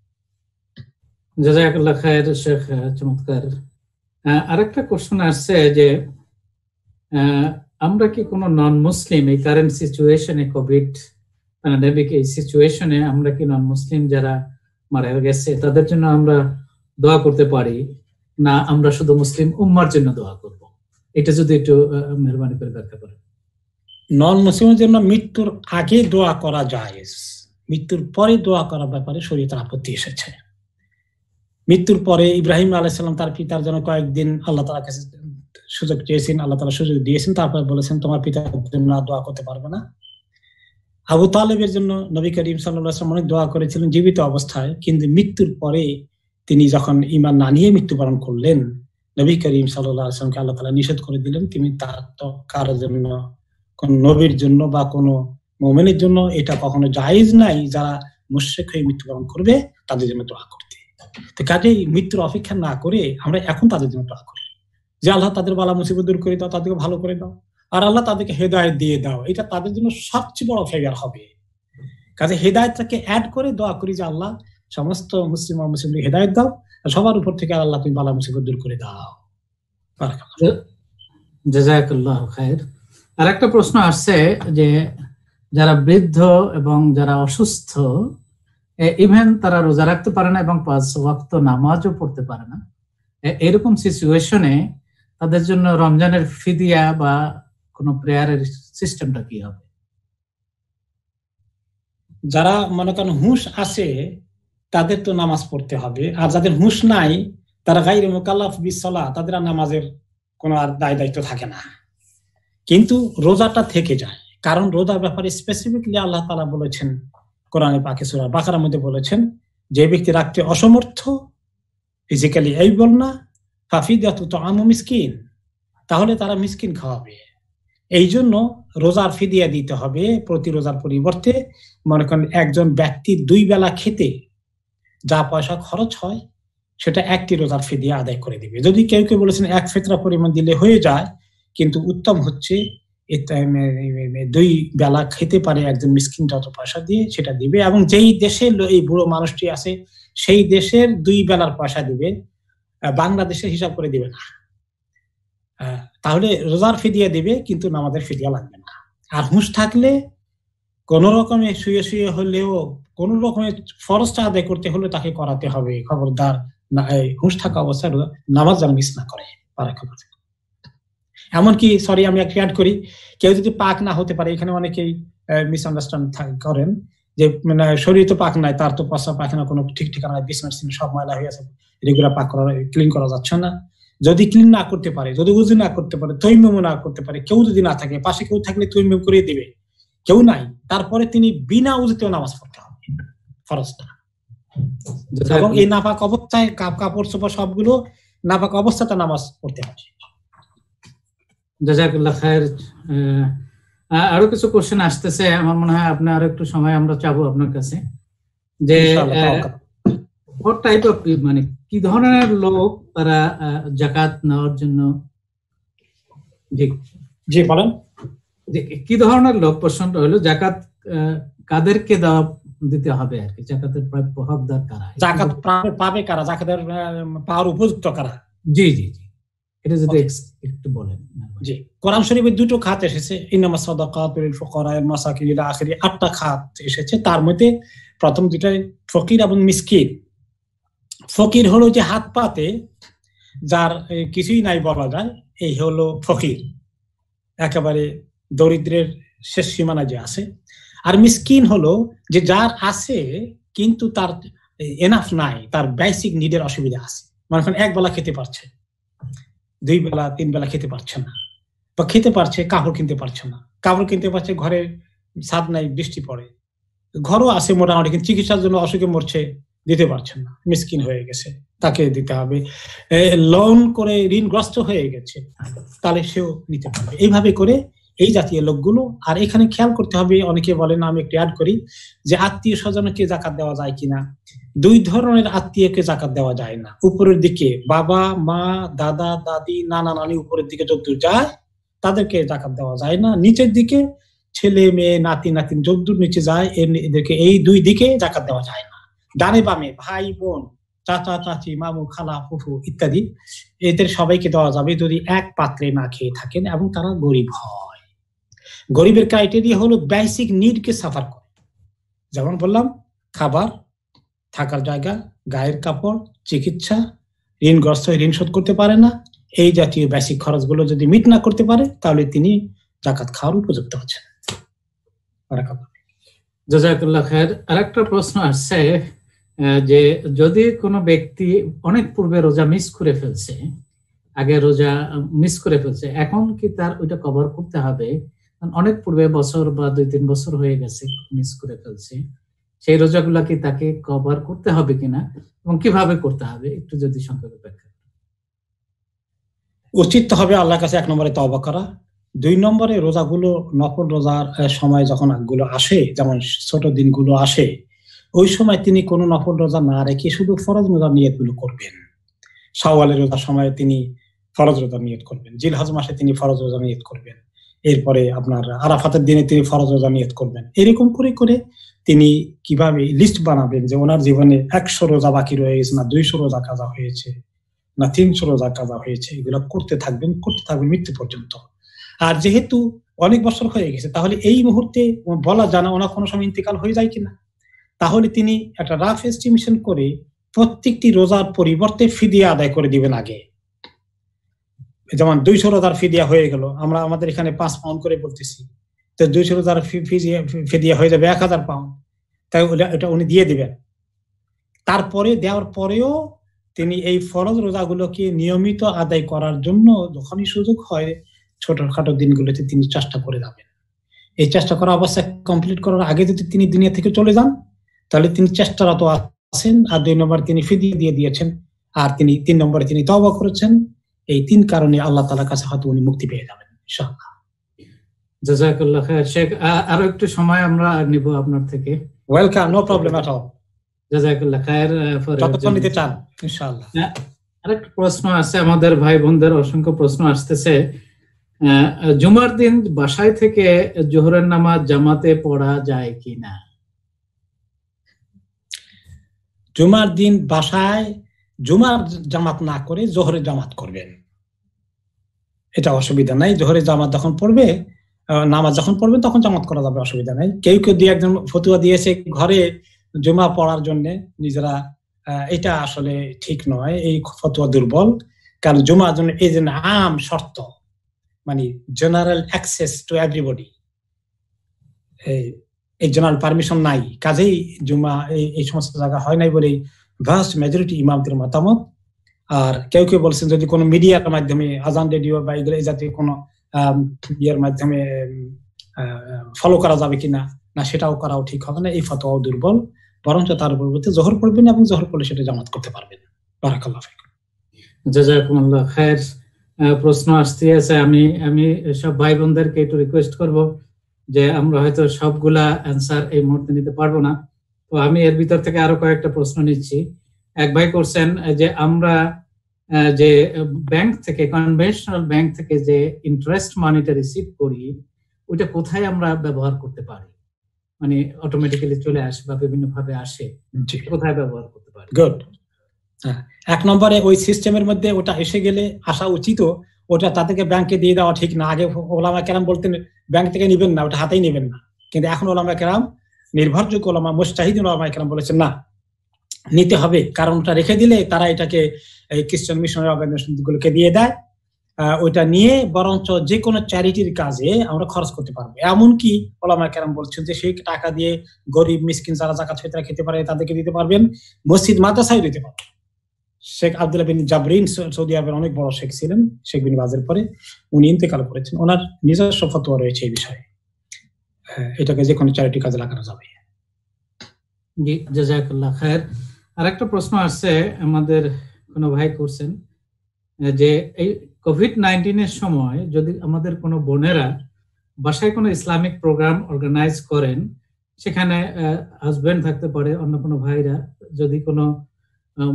জাযাকাল্লাহু খায়র শেখ, চমৎকার। আরেকটা কোশ্চেন আসছে যে আমরা কি কোনো নন মুসলিম এই কারেন্ট সিচুয়েশনে, কোভিড প্যান্ডেমিক এই সিচুয়েশনে, আমরা কি নন মুসলিম যারা মারা গেছে তাদের জন্য আমরা দোয়া করতে পারি, না আমরা শুধু মুসলিম উম্মার জন্য দোয়া করব? এটা যদি একটু মেহরবানি করে ব্যাখ্যা করেন। নন মুসলিমের জন্য মৃত্যুর আগে দোয়া করা জায়েজ, মৃত্যুর পরে দোয়া করার ব্যাপারে শরীয়তের আপত্তি এসেছে। মৃত্যুর পরে ইব্রাহিম আলাইহিস সালাম তার পিতার জন্য কয়েকদিন আল্লাহ তাআলার কাছে সুযোগ চেয়েছেন, আল্লাহ তাআলা সুযোগ দিয়েছেন, তারপর বলেছেন তোমার পিতার জন্য দোয়া করতে পারবে না। আবু তালেবের জন্য নবী করিম সাল্লাল্লাহু আলাইহি ওয়াসাল্লাম অনেক দোয়া করেছিলেন জীবিত অবস্থায়, কিন্তু মৃত্যুর পরে তিনি যখন ঈমান না নিয়ে মৃত্যুবরণ করলেন, নবী করিম সাল্লাল্লাহু আলাইহি ওয়াসাল্লামকে আল্লাহ তাআলা নিষেধ করে দিলেন, তুমি তার তো কারোর জন্য, কোন নবীর জন্য বা কোন মুমিনের জন্য এটা কখনো জায়েজ নাই, যারা মুশরিক হয়ে মৃত্যুবরণ করবে তাদের জন্য দোয়া করতে। তো কাজেই মৃত্যুর অপেক্ষা না করে আমরা এখন তাদের জন্য দোয়া করি যে আল্লাহ তাদের বালা মুসিবত দূর করে দাও, তাদেরকে ভালো করে দাও, আর আল্লাহ তাদেরকে হেদায়েত দিয়ে দাও। এটা তাদের জন্য সবচেয়ে বড় ফেভার হবে। কাজে হেদায়েতটাকে অ্যাড করে দোয়া করি যে আল্লাহ সমস্ত মুসলিম ও মুসলিমদের হেদায়েত দাও, আর সবার উপর থেকে আল্লাহ তুমি বালা মুসিবত দূর করে দাও। জাযাকাল্লাহু খায়র। আরেকটা প্রশ্ন আসছে যে যারা বৃদ্ধ এবং যারা অসুস্থ, ইভেন তারা রোজা রাখতে পারে না এবং 5 ওয়াক্ত নামাজও পড়তে পারে না, এরকম সিচুয়েশনে তাদের জন্য রমজানের ফিদিয়া বা কোনো প্রেয়ারের সিস্টেমটা কি হবে? যারা মনে করেন হুঁশ আছে তাদের তো নামাজ পড়তে হবে, আর যাদের হুঁশ নাই তারা গায়রে মুকাল্লাফ বিসসালাহ, তাদের আর নামাজের কোনো আর দায় দায়িত্ব থাকে না, কিন্তু রোজাটা থেকে যায়। কারণ রোজার ব্যাপারে স্পেসিফিকলি আল্লাহ তাআলা বলেছেন কোরআনে পাকে সূরা বাকারার মধ্যে বলেছেন, যে ব্যক্তি রাখতে অসমর্থ, ফিজিক্যালি এইবল না, ফাফিদাতু তুআমু মিসকিন, তাহলে তারা মিসকিন খাওয়াবে। এই জন্য রোজার ফিদিয়া দিতে হবে। প্রতি রোজার পরিবর্তে মনে করেন একজন ব্যক্তি 2 বেলা খেতে যা পয়সা খরচ হয় সেটা একটি রোজার ফিদিয়া আদায় করে দিবে। যদি কেউ কেউ বলেছেন 1 ফিতরা পরিমাণ দিলে হয়ে যায়, কিন্তু উত্তম হচ্ছে 2 বেলা খেতে পারে একজন মিসকিন যত পয়সা দিয়ে সেটা দিবে, এবং যেই দেশে এই বুড়ো মানুষটি আছে সেই দেশের 2 বেলার পয়সা দিবে, বাংলাদেশের হিসাব করে দিবে না। তাহলে রোজার ফিদিয়া দিবে, কিন্তু নামাজের ফিদিয়া লাগবে না। আর হুঁশ থাকলে কোন রকমে শুয়ে শুয়ে হলেও কোন রকমের ফরজটা আদায় করতে হলে তাকে করাতে হবে। খবরদার হুঁশ থাকা অবস্থায় নামাজ যেন মিস না করে। এমনকি এমনকি আমি একটা অ্যাড করি, কেউ যদি পাক না হতে পারে, এখানে অনেকেই মিসআন্ডারস্ট্যান্ড করেন যে মানে শরীর তো পাক নাই, তার তো পেশাব পায়খানা কোনো ঠিক ঠিকানা নাই, বিছানা সব ময়লা হয়ে আছে, রেগুলার পাক করা ক্লিন করা যাচ্ছে না। যদি ক্লিন না করতে পারে, যদি উযু না করতে পারে, তায়াম্মুম না করতে পারে, কেউ যদি না থাকে, পাশে কেউ থাকলে তায়াম্মুম করে দিবে, কেউ নাই, তারপরে তিনি বিনা উযুতেও নামাজ পড়তে হবে ফরজটা। এবং এই নাপাক অবস্থায় কাপড় চোপড় সবগুলো নাপাক অবস্থাতে নামাজ পড়তে হবে। জাযাকাল্লাহ খায়ের। আরো কিছু কোশ্চেন আসতেছে, আমার মনে হয় আপনি আরো একটু সময় আমরা চাবো আপনার কাছে, যে what type of মানে কি ধরনের লোক তারা যাকাত নেওয়ার জন্য, জি বলেন, যে কি ধরনের লোক, প্রশ্নটা হলো যাকাত কাদেরকে দিতে হবে আর কি, জাকাতের প্রাপ্য হকদার কারা, যাকাত পাবে কারা, যাকাতের পাওয়ার উপযুক্ত কারা? জি জি জি, এটা যদি একটু বলেন। জি, কোরআন শরীফে দুটো খাত এসেছে, ইন্নামাস সাদাকাতু লিল ফুকারা ওয়াল মাসাকিন ইলা আখিরি, 8টা খাত এসেছে। তার মধ্যে প্রথম দুটাই ফকির এবং মিসকিন। ফকির হলো যে হাত পাতে যার কিছুই নাই বলা যায়, এই হলো ফকির, একেবারে দরিদ্রের শেষ সীমানা যে আছে। আর মিসকিন হলো যে যার আছে কিন্তু তার এনাফ নাই, তার বেসিক নিডের অসুবিধা আছে, মানে এক বেলা খেতে পারছে, 2 বেলা 3 বেলা খেতে পারছে না, বা খেতে পারছে কাপড় কিনতে পারছে না, কাপড় কিনতে পারছে, ঘরে ছাদ নাই, বৃষ্টি পড়ে, ঘরও আছে মোটামুটি, কিন্তু চিকিৎসার জন্য অসুখে মরছে, দিতে পারছেন না, মিসকিন হয়ে গেছে, তাকে দিতে হবে। লোন করে ঋণগ্রস্ত হয়ে গেছে, তাহলে সেও নিতে পারবে। এইভাবে করে এই জাতীয় লোকগুলো। আর এখানে খেয়াল করতে হবে, অনেকে বলেন, আমি একটু অ্যাড করি, যে আত্মীয় স্বজনকে যাকাত দেওয়া যায় কিনা। 2 ধরনের আত্মীয়কে যাকাত দেওয়া যায় না। উপরের দিকে বাবা মা দাদা দাদি নানা নানি, উপরের দিকে যদ্দূর যায় তাদেরকে যাকাত দেওয়া যায় না। নিচের দিকে ছেলে মেয়ে নাতি নাতিন যদ্দূর নিচে যায় এদেরকে, এই 2 দিকে যাকাত দেওয়া যায় না। ডানে বামে ভাই বোন চাচা চাচি মামু খালা ফুফু ইত্যাদি, এদের সবাইকে দেওয়া যাবে যদি এক পাত্রে না খেয়ে থাকেন এবং তারা গরিব হয়। গরিবের ক্রাইটেরিয়া হলো বেসিক নিডকে সাফার করে, যেমন বললাম খাবার, থাকার জায়গা, গায়ের কাপড়, চিকিৎসা, ঋণগ্রস্ত ঋণ শোধ করতে পারে না, এই জাতীয় বেসিক খরচগুলো যদি মিট না করতে পারে তাহলে তিনি যাকাত খাওয়ার উপযুক্ত হচ্ছেন। জাযাকাল্লাহ খায়ের। আরেকটা প্রশ্ন আসছে, যে যদি কোনো ব্যক্তি অনেক পূর্বে রোজা মিস করে ফেলছে, আগে রোজা মিস করে ফেলছে, এখন কি তার ওইটা কভার করতে হবে? অনেক পূর্বে বছর বা 2-3 বছর হয়ে গেছে মিস করে ফেলছে, সেই রোজাগুলা কি তাকে কভার করতে হবে কিনা এবং কিভাবে করতে হবে, একটু যদি সংক্ষেপে ব্যাখ্যা। উচিত হবে আল্লাহর কাছে 1 নম্বরে তওবা করা। 2 নম্বরে রোজাগুলো নফল রোজার সময় যখন গুলো আসে, যেমন ছোট দিনগুলো আসে, ওই সময় তিনি কোনো নফল রোজা না রেখে শুধু ফরজ রোজার নিয়তগুলো করবেন। শাওয়ালের রোজার সময় তিনি ফরজ রোজার নিয়ত করবেন, জিলহজ মাসে তিনি ফরজ রোজার নিয়ত করবেন, এরপরে আপনার আরাফাতের দিনে তিনি ফরজ রোজার নিয়ত করবেন। এরকম করে করে তিনি কিভাবে লিস্ট বানাবেন যে ওনার জীবনে 100 রোজা বাকি রয়ে গেছে, না 200 রোজা কাজা হয়েছে, না 300 রোজা কাজা হয়েছে, এগুলো করতে থাকবেন মৃত্যু পর্যন্ত। আর যেহেতু অনেক বছর হয়ে গেছে, তাহলে এই মুহূর্তে বলা যায় না ওনার কোনো সময় ইন্তেকাল হয়ে যায় কিনা, তাহলে তিনি একটা রাফ এস্টিমেশন করে প্রত্যেকটি রোজার পরিবর্তে ফিদিয়া আদায় করে দিবেন আগে। যেমন 200 রোজার ফিদিয়া হয়ে গেল, আমরা আমাদের এখানে 5 পাউন্ড করে বলতেছি, তো 200 রোজার ফিদিয়া হয়ে যাবে 1000 পাউন্ড, তাই এটা উনি দিয়ে দিবেন। তারপরে দেওয়ার পরেও তিনি এই ফরজ রোজাগুলোকে নিয়মিত আদায় করার জন্য যখনই সুযোগ হয় ছোটখাটো দিনগুলোতে তিনি চেষ্টা করে যাবেন। এই চেষ্টা করা অবস্থায় কমপ্লিট করার আগে যদি তিনি দুনিয়া থেকে চলে যান তাহলে তিনি চেষ্টারত আছেন। আর 2 নম্বর তিনি ফিদিয়া দিয়ে দিয়েছেন, আর তিনি 3 নম্বরে তিনি তওবা করেছেন। এই 3 কারণে আল্লাহ তাআলার কাছে হয়তো উনি মুক্তি পেয়ে যাবেন ইনশাআল্লাহ। জাযাকাল্লাহ খায়ের শেখ, আরো একটু সময় আমরা নিব আপনার থেকে। Welcome, no problem at all. জাযাকাল্লাহ খায়ের। যতক্ষণ নিতে চান ইনশাআল্লাহ। আরেকটা প্রশ্ন আছে, আমাদের ভাই বোনদের অসংখ্য প্রশ্ন আসতেছে। জুমার দিন বাসায় থেকে জোহরের নামাজ জামাতে পড়া যায় কিনা? জুমার দিন বাসায় জুমার জামাত না করে জোহরের জামাত করবেন, এটা অসুবিধা নাই। জোহরের জামাত যখন পড়বে, নামাজ যখন পড়বেন তখন জামাত করা যাবে, অসুবিধা নাই। কেউ কেউ দিয়ে একজন ফতুয়া দিয়েছে ঘরে জুমা পড়ার জন্য নিজেরা, এটা আসলে ঠিক নয়, এই ফতুয়া দুর্বল। কারণ জুমার জন্য এই যে আম শর্ত, মানে জেনারেল অ্যাক্সেস টু এভরিবডি, এই জেনারেল পারমিশন নাই, কাজেই জুমা এই সমস্ত জায়গা হয় নাই বলেই ভাস্ট মেজরিটি ইমামদের মতামত। আর কেউ কেউ বলছেন যদি কোনো মিডিয়ার মাধ্যমে আজান রেডিও বা এগুলো এই জাতীয় কোনো ইয়ের মাধ্যমে ফলো করা যাবে কিনা, না সেটাও করাও ঠিক হবে না, এই ফতোয়াও দুর্বল, বরঞ্চ তার পরিবর্তে জোহর পড়বেন এবং জোহর পড়লে সেটা জামাত করতে পারবেন। বারাকাল্লাহ ফিকুম। জাযাকুমুল্লাহ খায়ের। প্রশ্ন আসতে আছে, আমি সব ভাই বোনদেরকে একটু রিকোয়েস্ট করব যে আমরা হয়তো সবগুলা অ্যান্সার এই মুহূর্তে নিতে পারবো না, তো আমি এর ভিতর থেকে আরো কয়েকটা প্রশ্ন নিচ্ছি। এক ভাই করছেন যে আমরা যে ব্যাংক থেকে, কনভেনশনাল ব্যাংক থেকে যে ইন্টারেস্ট মানিটা রিসিভ করি, ওইটা কোথায় আমরা ব্যবহার করতে পারি? মানে অটোমেটিক্যালি চলে আসে বা বিভিন্ন ভাবে আসে, কোথায় ব্যবহার করতে পারি? গুড। এক নম্বরে ওই সিস্টেমের মধ্যে ওটা এসে গেলে আসা উচিত, ওটা তাদেরকে ব্যাংকে দিয়ে দেওয়া ঠিক না। আগে ওলামা কেরাম বলতেন ব্যাংক থেকে নিবেন না, ওটা হাতেই নেবেন না, কিন্তু এখন ওলামা কেরাম, নির্ভরযোগ্য ওলামা, মুস্তাহিদিন ওলামা কেরাম বলেছেন না, নিতে হবে, কারণ ওটা রেখে দিলে তারা এটাকে এই খ্রিস্টান মিশনারি অর্গানাইজেশন গুলোকে দিয়ে দেয়, ওইটা নিয়ে বরঞ্চ যে কোনো চ্যারিটির কাজে আমরা খরচ করতে পারবো। এমনকি ওলামা কেরাম বলছেন যে সেই টাকা দিয়ে গরিব মিসকিন যারা যাকাত ফিতরা খেতে পারে তাদেরকে দিতে পারবেন, মসজিদ মাদ্রাসায় দিতে পারবেন। শেখ আব্দুল্লাহ বিন জাবরিন সৌদি আরবের অনেক বড় শেখ ছিলেন, শেখ বিন বাজের পরে উনি ইন্তেকাল করেছেন, ওনার নিজস্ব ফতোয়া রয়েছে এই বিষয়ে, এটাকে যে কোনো চ্যারিটি কাজে লাগানো যাবে। জি, জাযাকাল্লাহ খায়ের। আরেকটা প্রশ্ন আসছে, আমাদের কোনো ভাই করছেন যে এই কোভিড-19 এর সময় যদি আমাদের কোনো বোনেরা বাসায় কোনো ইসলামিক প্রোগ্রাম অর্গানাইজ করেন, সেখানে হাজবেন্ড থাকতে পারে, অন্য কোনো ভাইরা, যদি কোনো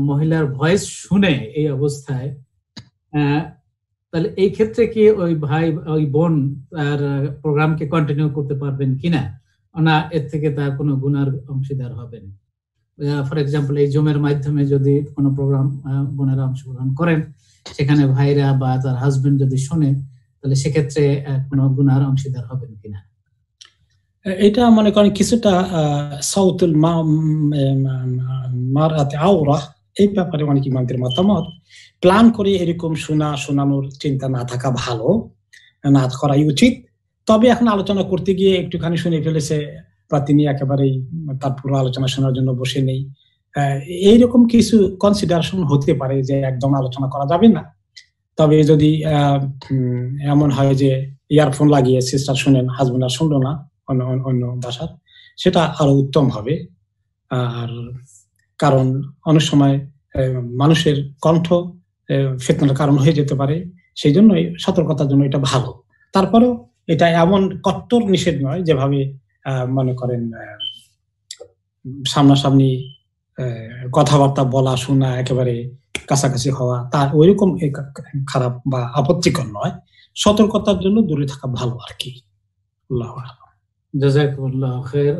মহিলার ভয়েস শুনে এই অবস্থায়, তাহলে এই ক্ষেত্রে কি ওই ভাই ওই বোন তার প্রোগ্রামকে কন্টিনিউ করতে পারবেন কিনা, না এর থেকে তার কোনো গুনার অংশীদার হবেন? ফর এক্সাম্পল, এই জুমের মাধ্যমে যদি কোনো প্রোগ্রাম বোনেরা অংশগ্রহণ করেন, সেখানে ভাইরা বা তার হাজবেন্ড যদি শোনে, তাহলে সেক্ষেত্রে কোনো গুনার অংশীদার হবেন কিনা? এটা মনে করেন কিছুটা সাউতুল মারাতে আওরা, এই ব্যাপারে অনেক ইমামদের মতামত। প্ল্যান করে এরকম শোনানোর চিন্তা না থাকা ভালো, না করাই উচিত। তবে এখন আলোচনা করতে গিয়ে একটুখানি শুনে ফেলেছে বা তিনি একেবারেই তার পুরো আলোচনা শোনার জন্য বসে নেই, এইরকম কিছু কনসিডারেশন হতে পারে যে একদম আলোচনা করা যাবে না। তবে যদি এমন হয় যে ইয়ারফোন লাগিয়ে সিস্টার শুনেন, হাজবেন্ড আর শুনলো না অন্য ভাষার, সেটা আরো উত্তম হবে। আর কারণ অনেক সময় মানুষের কণ্ঠ ফিতনার কারণ হয়ে যেতে পারে, সেই জন্যই সতর্কতার জন্য এটা ভালো। তারপরেও এটা এমন কট্টর নিষেধ নয় যেভাবে মনে করেন সামনাসামনি কথাবার্তা বলা শোনা একেবারে কাছাকাছি হওয়া, তার ওইরকম খারাপ বা আপত্তিকর নয়, সতর্কতার জন্য দূরে থাকা ভালো আর কি। আল্লাহু আকবার। জাযাকুমুল্লাহ খায়ের।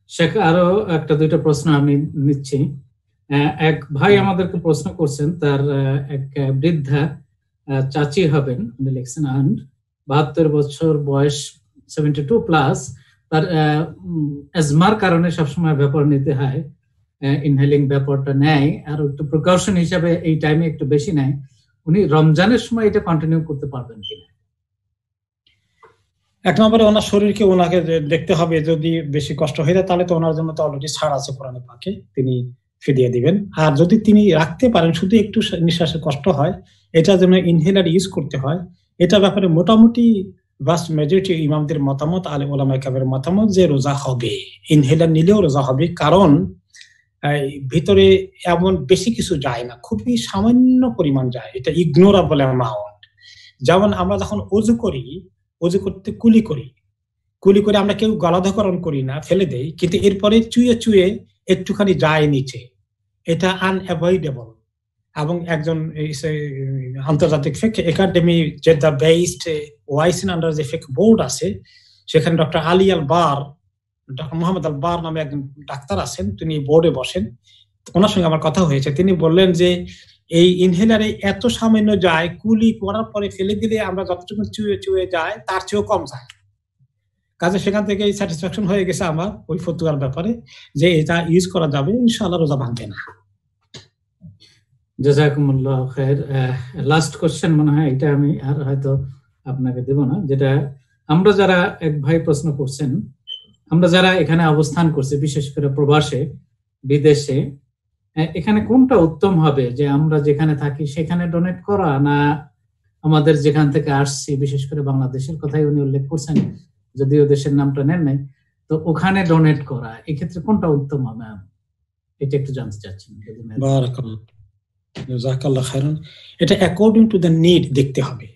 শেখ, আরো একটা দুইটা প্রশ্ন আমি নিচ্ছি। এক ভাই আমাদেরকে প্রশ্ন করছেন, তার এক বৃদ্ধা চাচি হবেন, উনি লিখছেন, and 72 বছর বয়স, 72 প্লাস, তার অ্যাজমার কারণে সবসময় ব্যাপার নিতে হয়, ইনহেলিং ব্যাপারটা নেয়, আর একটু প্রিকশন হিসাবে এই টাইমে একটু বেশি নেয়। উনি রমজানের সময় এটা কন্টিনিউ করতে পারবেন কিনা? এক নম্বরে ওনার শরীরকে ওনাকে দেখতে হবে, যদি বেশি কষ্ট হয়ে যায় তাহলে তো ওনার জন্য তো অলরেডি ছাড় আছে কোরআনে পাকে, তিনি ফিদিয়া দিবেন। আর যদি তিনি রাখতে পারেন, শুধু একটু নিঃশ্বাসের কষ্ট হয়, এটা যেন ইনহেলার ইউজ করতে হয়, এটা ব্যাপারে মোটামুটি ভাস্ট মেজরিটি ইমামদের মতামত, আলে ওলামায়ে কেরামের মতামত যে রোজা হবে, ইনহেলার নিলেও রোজা হবে। কারণ ভিতরে এমন বেশি কিছু যায় না, খুবই সামান্য পরিমাণ যায়, এটা ইগনোরেবল অ্যামাউন্ট। যেমন আমরা যখন অজু করি, অজু করতে কুলি করে আমরা কেউ গলাধকরণ করি না, ফেলে দেই, কিন্তু এরপরে চুয়ে চুয়ে একটুখানি যায় নিচে, এটা আনঅ্যাভয়েডেবল। এবং একজন আন্তর্জাতিক ফিকহ একাডেমি জেদ্দা বেসড ওয়াইসিন আন্ডার যে ফিকহ বোর্ড আছে, সেখানে ডক্টর মোহাম্মদ আল বার নামে একজন ডাক্তার আছেন, তিনি বোর্ডে বসেন, ওনার সঙ্গে আমার কথা হয়েছে। তিনি বললেন যে এই ইনহেলারে এত সামান্য যায়, কুলি করার পরে ফেলে দিলে আমরা যতটুকু চুয়ে চুয়ে যায় তার চেয়েও কম যায়। কাজে সেখান থেকে স্যাটিসফ্যাকশন হয়ে গেছে আমার ওই ফতুয়ার ব্যাপারে, যে এটা ইউজ করা যাবে, ইনশাআল্লাহ রোজা ভাঙবে না। জাযাকুমুল্লাহ খায়ের। লাস্ট কোশ্চেন মনে হয়, এটা আমি আর হয়তো আপনাকে দেব না, যেটা আমরা যারা এক ভাই প্রশ্ন করছেন, আমরা যারা এখানে অবস্থান করছি, বিশেষ করে প্রবাসে, বিদেশে, এখানে কোনটা উত্তম হবে, যে আমরা যেখানে থাকি সেখানে ডোনেট করা, না আমাদের যেখান থেকে আসছি, বিশেষ করে বাংলাদেশের কথাই উনি উল্লেখ করছেন, যদিও দেশের নামটা নেন নাই, তো ওখানে ডোনেট করা, এক্ষেত্রে কোনটা উত্তম হবে, এটা একটু জানতে চাচ্ছি। জাযাকাল্লাহ খাইরান। এটা অ্যাকর্ডিং টু দ্য নিড দেখতে হবে।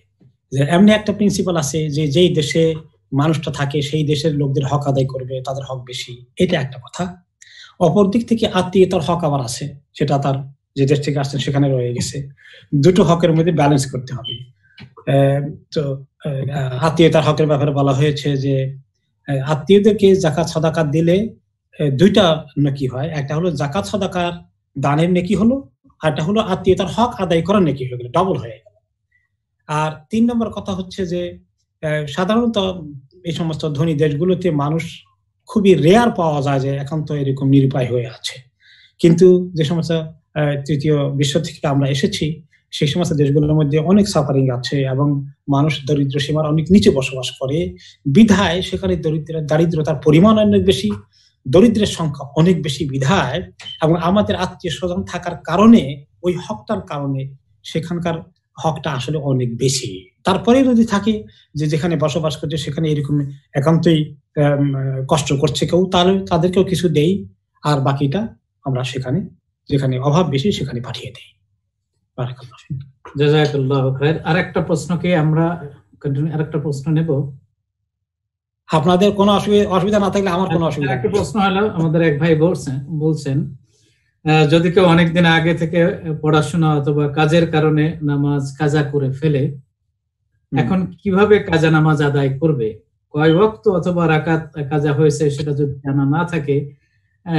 যে এমনি একটা প্রিন্সিপাল আছে যে যেই দেশে মানুষটা থাকে সেই দেশের লোকদের হক আদায় করবে, তাদের হক বেশি, এটা একটা কথা। অপর দিক থেকে আত্মীয়তার হক আবার আছে, সেটা তার যে দেশ থেকে আসছেন সেখানে রয়ে গেছে। দুটো হকের মধ্যে ব্যালেন্স করতে হবে। তো আত্মীয়তার হকের ব্যাপারে বলা হয়েছে যে আত্মীয়দেরকে যাকাত সাদাকাত দিলে দুইটা নেকি হয়, একটা হলো যাকাত সাদাকার দানের নেকি হলো, আর একটা হলো আত্মীয়তার হক আদায় করার নেকি হয়ে গেল, ডবল হয়ে গেল। আর 3 নম্বর কথা হচ্ছে যে সাধারণত এই সমস্ত ধনী দেশগুলোতে মানুষ খুবই রেয়ার পাওয়া যায় যে এখন তো এরকম নিরুপায় হয়ে আছে, কিন্তু যে সমস্ত তৃতীয় বিশ্ব থেকে আমরা এসেছি সেই সমস্ত দেশগুলোর মধ্যে অনেক সাফারিং আছে এবং মানুষ দরিদ্র সীমার অনেক নিচে বসবাস করে, বিধায় সেখানে দারিদ্রতার পরিমাণ অনেক বেশি, দরিদ্রের সংখ্যা অনেক বেশি বিধায়, এবং আমাদের আত্মীয় স্বজন থাকার কারণে ওই হকটার কারণে সেখানকার হকটা আসলে অনেক বেশি। তারপরে যদি থাকে যে যেখানে বসবাস করছে সেখানে এরকম একান্তই কষ্ট করছে কেউ, তাহলে তাদেরকেও কিছু দেই, আর বাকিটা আমরা সেখানে যেখানে অভাব বেশি সেখানে পাঠিয়ে দেই। জাযাকাল্লাহু খাইর। আরেকটা প্রশ্নকে আমরা আরেকটা প্রশ্ন নেব, আপনাদের কোনো অসুবিধা না থাকলে আমার কোনো অসুবিধা। একটা প্রশ্ন হলো, আমাদের এক ভাই বলছেন যদি কেউ অনেকদিন আগে থেকে পড়াশোনা অথবা কাজের কারণে নামাজ কাজা করে ফেলে, এখন কিভাবে কাজা নামাজ আদায় করবে, কয় ওয়াক্ত অথবা রাকাত কাজা হয়েছে সেটা যদি জানা না থাকে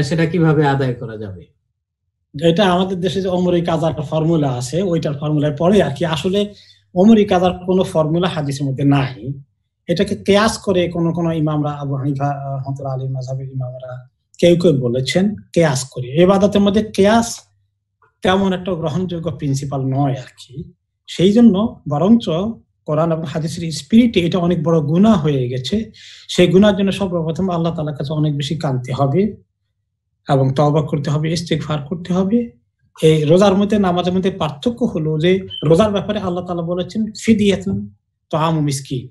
সেটা কিভাবে আদায় করা যাবে? এটা আমাদের দেশে যে ওমরি কাজার ফর্মুলা আছে, ওইটার ফর্মুলার পরে আর কি, আসলে ওমরি কাজার কোনো ফর্মুলা হাদিসের মধ্যে নাই। এটাকে কিয়াস করে কোন ইমামরা, আবু হানিফা রাহমাতুল্লাহ আলাইহি মাযহাবের ইমামরা কেউ বলেছেন কিয়াস করে। ইবাদতের মধ্যে কিয়াস তেমন একটা গ্রহণযোগ্য প্রিন্সিপাল নয় আর কি। সেই জন্য বরঞ্চ কোরআন এবং হাদিসের স্পিরিটে এটা অনেক বড় গুনাহ হয়ে গেছে। সেই গুনার জন্য সর্বপ্রথম আল্লাহ তাআলার কাছে অনেক বেশি কাঁদতে হবে এবং তওবা করতে হবে, ইস্তিগফার করতে হবে। এই রোজার মধ্যে নামাজের মধ্যে পার্থক্য হলো যে রোজার ব্যাপারে আল্লাহ তাআলা বলেছেন ফিদিয়াতুন তাআমু মিসকিন,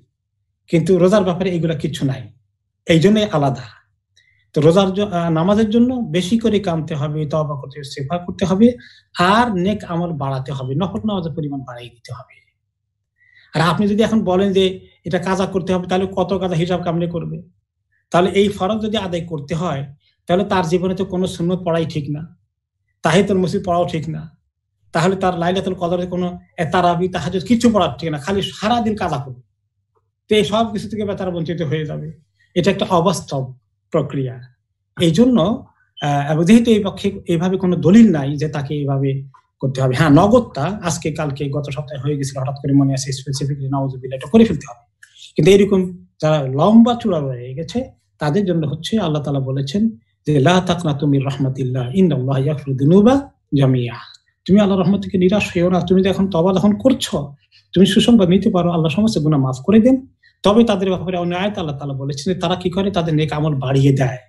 কিন্তু রোজার ব্যাপারে এগুলা কিছু নাই, এই জন্যই আলাদা। তো রোজার নামাজের জন্য বেশি করে কামতে হবে, তওবা করতে হবে, ইস্তিগফার করতে হবে, আর নেক আমল বাড়াতে হবে, নফল নামাজের পরিমাণ বাড়িয়ে দিতে হবে। আর আপনি যদি এখন বলেন যে এটা কাজা করতে হবে, তাহলে কত কাজা হিসাব কেমনে করবে? তাহলে এই ফরজ যদি আদায় করতে হয় তাহলে তার জীবনে তো কোনো সুন্নত পড়াই ঠিক না, তাহিয়াতুল মসজিদ পড়াও ঠিক না, তাহলে তার লাইলাতুল কদরের কোনো তারাবি তাহাজ্জুদ কিছু পড়া ঠিক না, খালি সারাদিন কাজা করবে। তো এই সব কিছু থেকে তারা বঞ্চিত হয়ে যাবে। এটা একটা অবাস্তব প্রক্রিয়া। এই জন্য যেহেতু এই পক্ষে এইভাবে কোনো দলিল নাই যে তাকে এইভাবে করতে হবে। হ্যাঁ, নগদটা আজকে কালকে গত সপ্তাহে হয়ে গেছিল, হঠাৎ করে মনে আছে স্পেসিফিকলি নাউযুবিল্লাহ এটা করে ফেলতে হবে। কিন্তু এরকম যারা লম্বা চূড়া রয়ে গেছে তাদের জন্য হচ্ছে আল্লাহ তাআলা বলেছেন যে লা তাকনাতু মির রাহমাতিল্লাহ ইন্নাল্লাহা ইয়াগফিরু যুনুবা জামিআ। তুমি আল্লাহর রহমত থেকে নিরাশ হইও না। তুমি যখন তওবা যখন করছো, তুমি সুসংবাদ নিতে পারো, আল্লাহ সমস্ত গুনাহ মাফ করে দেন। তবে তাদের ব্যাপারে অন্য আয়াতে আল্লাহ তাআলা বলেছেন যে তারা কি করে, তাদের নেক আমল বাড়িয়ে দেয়।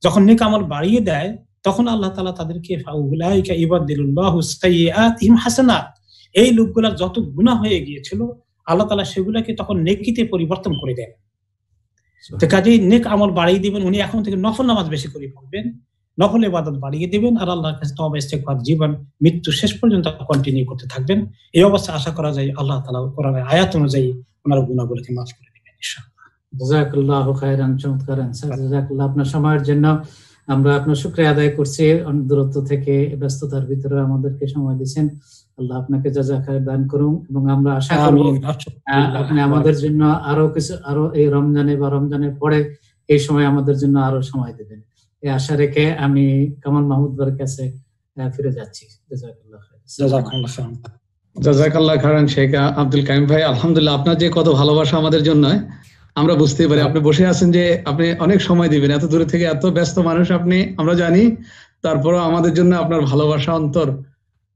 যখন নেক আমল বাড়িয়ে দেয় তখন আল্লাহ তাআলা তাদেরকে ফাউলাইকা ইবাদদিলুল্লাহু সাইয়্যাতিহিম হাসানাত, এই লোকগুলোর যত গুনাহ হয়ে গিয়েছিল আল্লাহ তাআলা সেগুলোকে তখন নেকিতে পরিবর্তন করে দেন। তো কাজেই নেক আমল বাড়িয়ে দিবেন। উনি এখন থেকে নফল নামাজ বেশি করে পড়বেন, নফল ইবাদত বাড়িয়ে দিবেন, আর আল্লাহর কাছে তওবা ইস্তিগফার জীবন মৃত্যু শেষ পর্যন্ত কন্টিনিউ করতে থাকবেন। এই অবস্থা আশা করা যায় আল্লাহ তাআলা কোরআনের আয়াত অনুযায়ী ওনার গুনাহগুলোকে মাফ করে দিবেন ইনশাআল্লাহ। জাযাকাল্লাহু খাইরান। চমৎকার আনসার, জাযাকাল্লাহ। আপনার সময়ের জন্য আমরা আপনার শুকরিয়া আদায় করছি। দূরত্ব থেকে ব্যস্ততার ভিতরে আমাদেরকে সময় দিয়েছেন, আল্লাহ আপনাকে জাযাকাত দান করুন। এবং আমরা আশা করব আপনি আমাদের জন্য আরো এই রমজানে বা রমজানের পরে এই সময় আমাদের জন্য আরো সময় দেবেন, এই আশা রেখে আমি কামাল মাহমুদ ভাইয়ের কাছে ফিরে যাচ্ছি। জাযাকাল্লাহ খাইরান শেখ আব্দুল কাইম ভাই। আলহামদুলিল্লাহ, আপনার যে কত ভালোবাসা আমাদের জন্য আমরা বুঝতেই পারি। আপনি বসে আছেন যে আপনি অনেক সময় দিবেন, এত দূরে থেকে, এত ব্যস্ত মানুষ আপনি, আমরা জানি, তারপরও আমাদের জন্য আপনার ভালোবাসা অন্তর।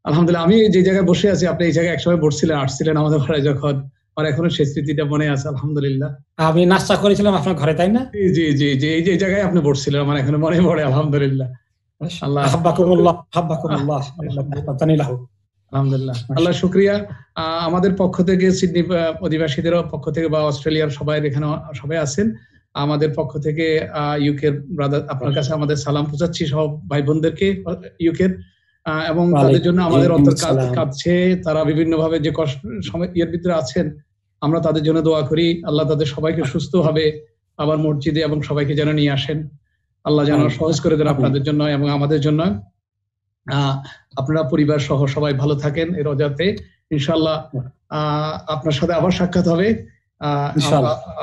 আলহামদুলিল্লাহ, আমি যে জায়গায় বসে আছি আপনি এই জায়গায় একসময় বসছিলেন, আসছিলেন আমাদের ঘরে যখন আর এখনো সেই স্মৃতিটা মনে আছে আলহামদুলিল্লাহ। আমি নাস্তা করেছিলাম আপনার ঘরে, তাই না? জি জি জি, এই যে জায়গায় আপনি বসছিলেন আমার এখনো মনে পড়ে আলহামদুলিল্লাহ। আল্লাহ হাব্বাকুমুল্লাহ হাব্বাকুমুল্লাহ আলহামদুলিল্লাহ, আল্লাহ শুকরিয়া। আমাদের পক্ষ থেকে, সিডনি অধিবাসীদের পক্ষ থেকে বা অস্ট্রেলিয়ার সবাই এখানে সবাই আছেন, আমাদের পক্ষ থেকে ইউকের ব্রাদার আপনার কাছে আমাদের সালাম পৌঁছাচ্ছি সব ভাই বোনদেরকে ইউকের, এবং তাদের জন্য আমাদের অন্তর কাঁদছে। তারা বিভিন্ন ভাবে যে কষ্ট সময় এর ভিতরে আছেন, আমরা তাদের জন্য দোয়া করি। আল্লাহ তাদের সবাইকে সুস্থভাবে আবার মসজিদে এবং সবাইকে যেন নিয়ে আসেন। আল্লাহ যেন সহজ করে দেন আপনাদের জন্য এবং আমাদের জন্য। আপনারা পরিবার সহ সবাই ভালো থাকেন এই রোজাতে। ইনশাআল্লাহ আপনার সাথে আবার সাক্ষাৎ হবে।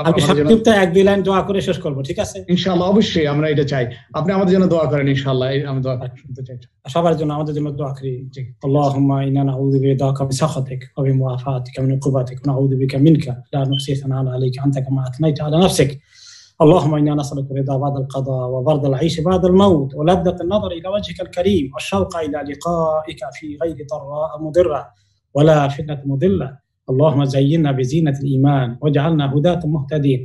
আমি সংক্ষিপ্ত এক দুই লাইন দোয়া করে শেষ করব, ঠিক আছে? ইনশাআল্লাহ, অবশ্যই আমরা এটা চাই, আপনি আমাদের জন্য দোয়া করেন। ইনশাআল্লাহ আমি দোয়া শুনতে চাই, সবার জন্য আমাদের জন্য দোয়া করি। আল্লাহুম্মা ইন্না নাউযু বিকা মিন সাখাতিক ওয়া বিন মুআফাতিকা মিন উকুবাতিক ওয়া নাউযু বিকা মিনকা লা নুহসি সানাআন আলাইকা আনতা কামা আথনাইতা আলা নাফসিক। اللهم إنا نسألك رضا بعد القضاء وبرد العيش بعد الموت ولذة النظر إلى وجهك الكريم والشوق إلى لقائك في غير ضراء مضرة ولا فتنة مضلة. اللهم زينا بزينة الإيمان واجعلنا هداة مهتدين.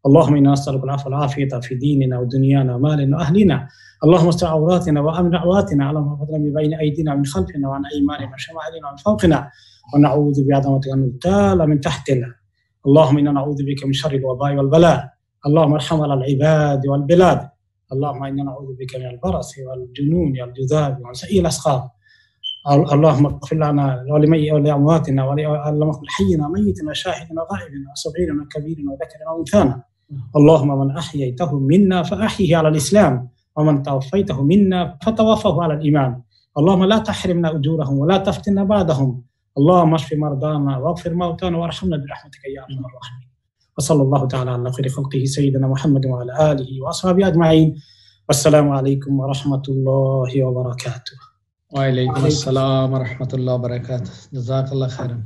اللهم إنا نسألك العفو والعافية في ديننا ودنيانا ومالنا وأهلنا. اللهم استر عوراتنا وأمن عوراتنا. اللهم احفظنا من بين أيدينا ومن خلفنا وعن أيماننا وعن شمائلنا وعن فوقنا ونعوذ بعظمتك أن نغتال من تحتنا. اللهم إنا نعوذ بك من شر الوباء والبلاء. اللهم ارحم على العباد والبلاد. اللهم إنا نعوذ بك من البرص والجنون والجذاب وعن سيء الأسقام. اللهم اغفر لنا ولأمواتنا اللهم اغفر حينا ميتنا شاهدنا غائبنا وصغيرنا وكبيرنا وذكرنا وأنثانا. اللهم من أحييته منا فأحيه على الإسلام ومن توفيته منا فتوفه على الإيمان. اللهم لا تحرمنا أجورهم ولا تفتنا بعدهم. اللهم اشف مرضانا واغفر موتانا وارحمنا برحمتك يا أرحم الراحمين. وصلى الله تعالى على خير خلقه سيدنا محمد وعلى آله وأصحابه أجمعين. والسلام عليكم ورحمة الله وبركاته. وعليكم السلام ورحمة الله وبركاته. جزاك الله خيرا.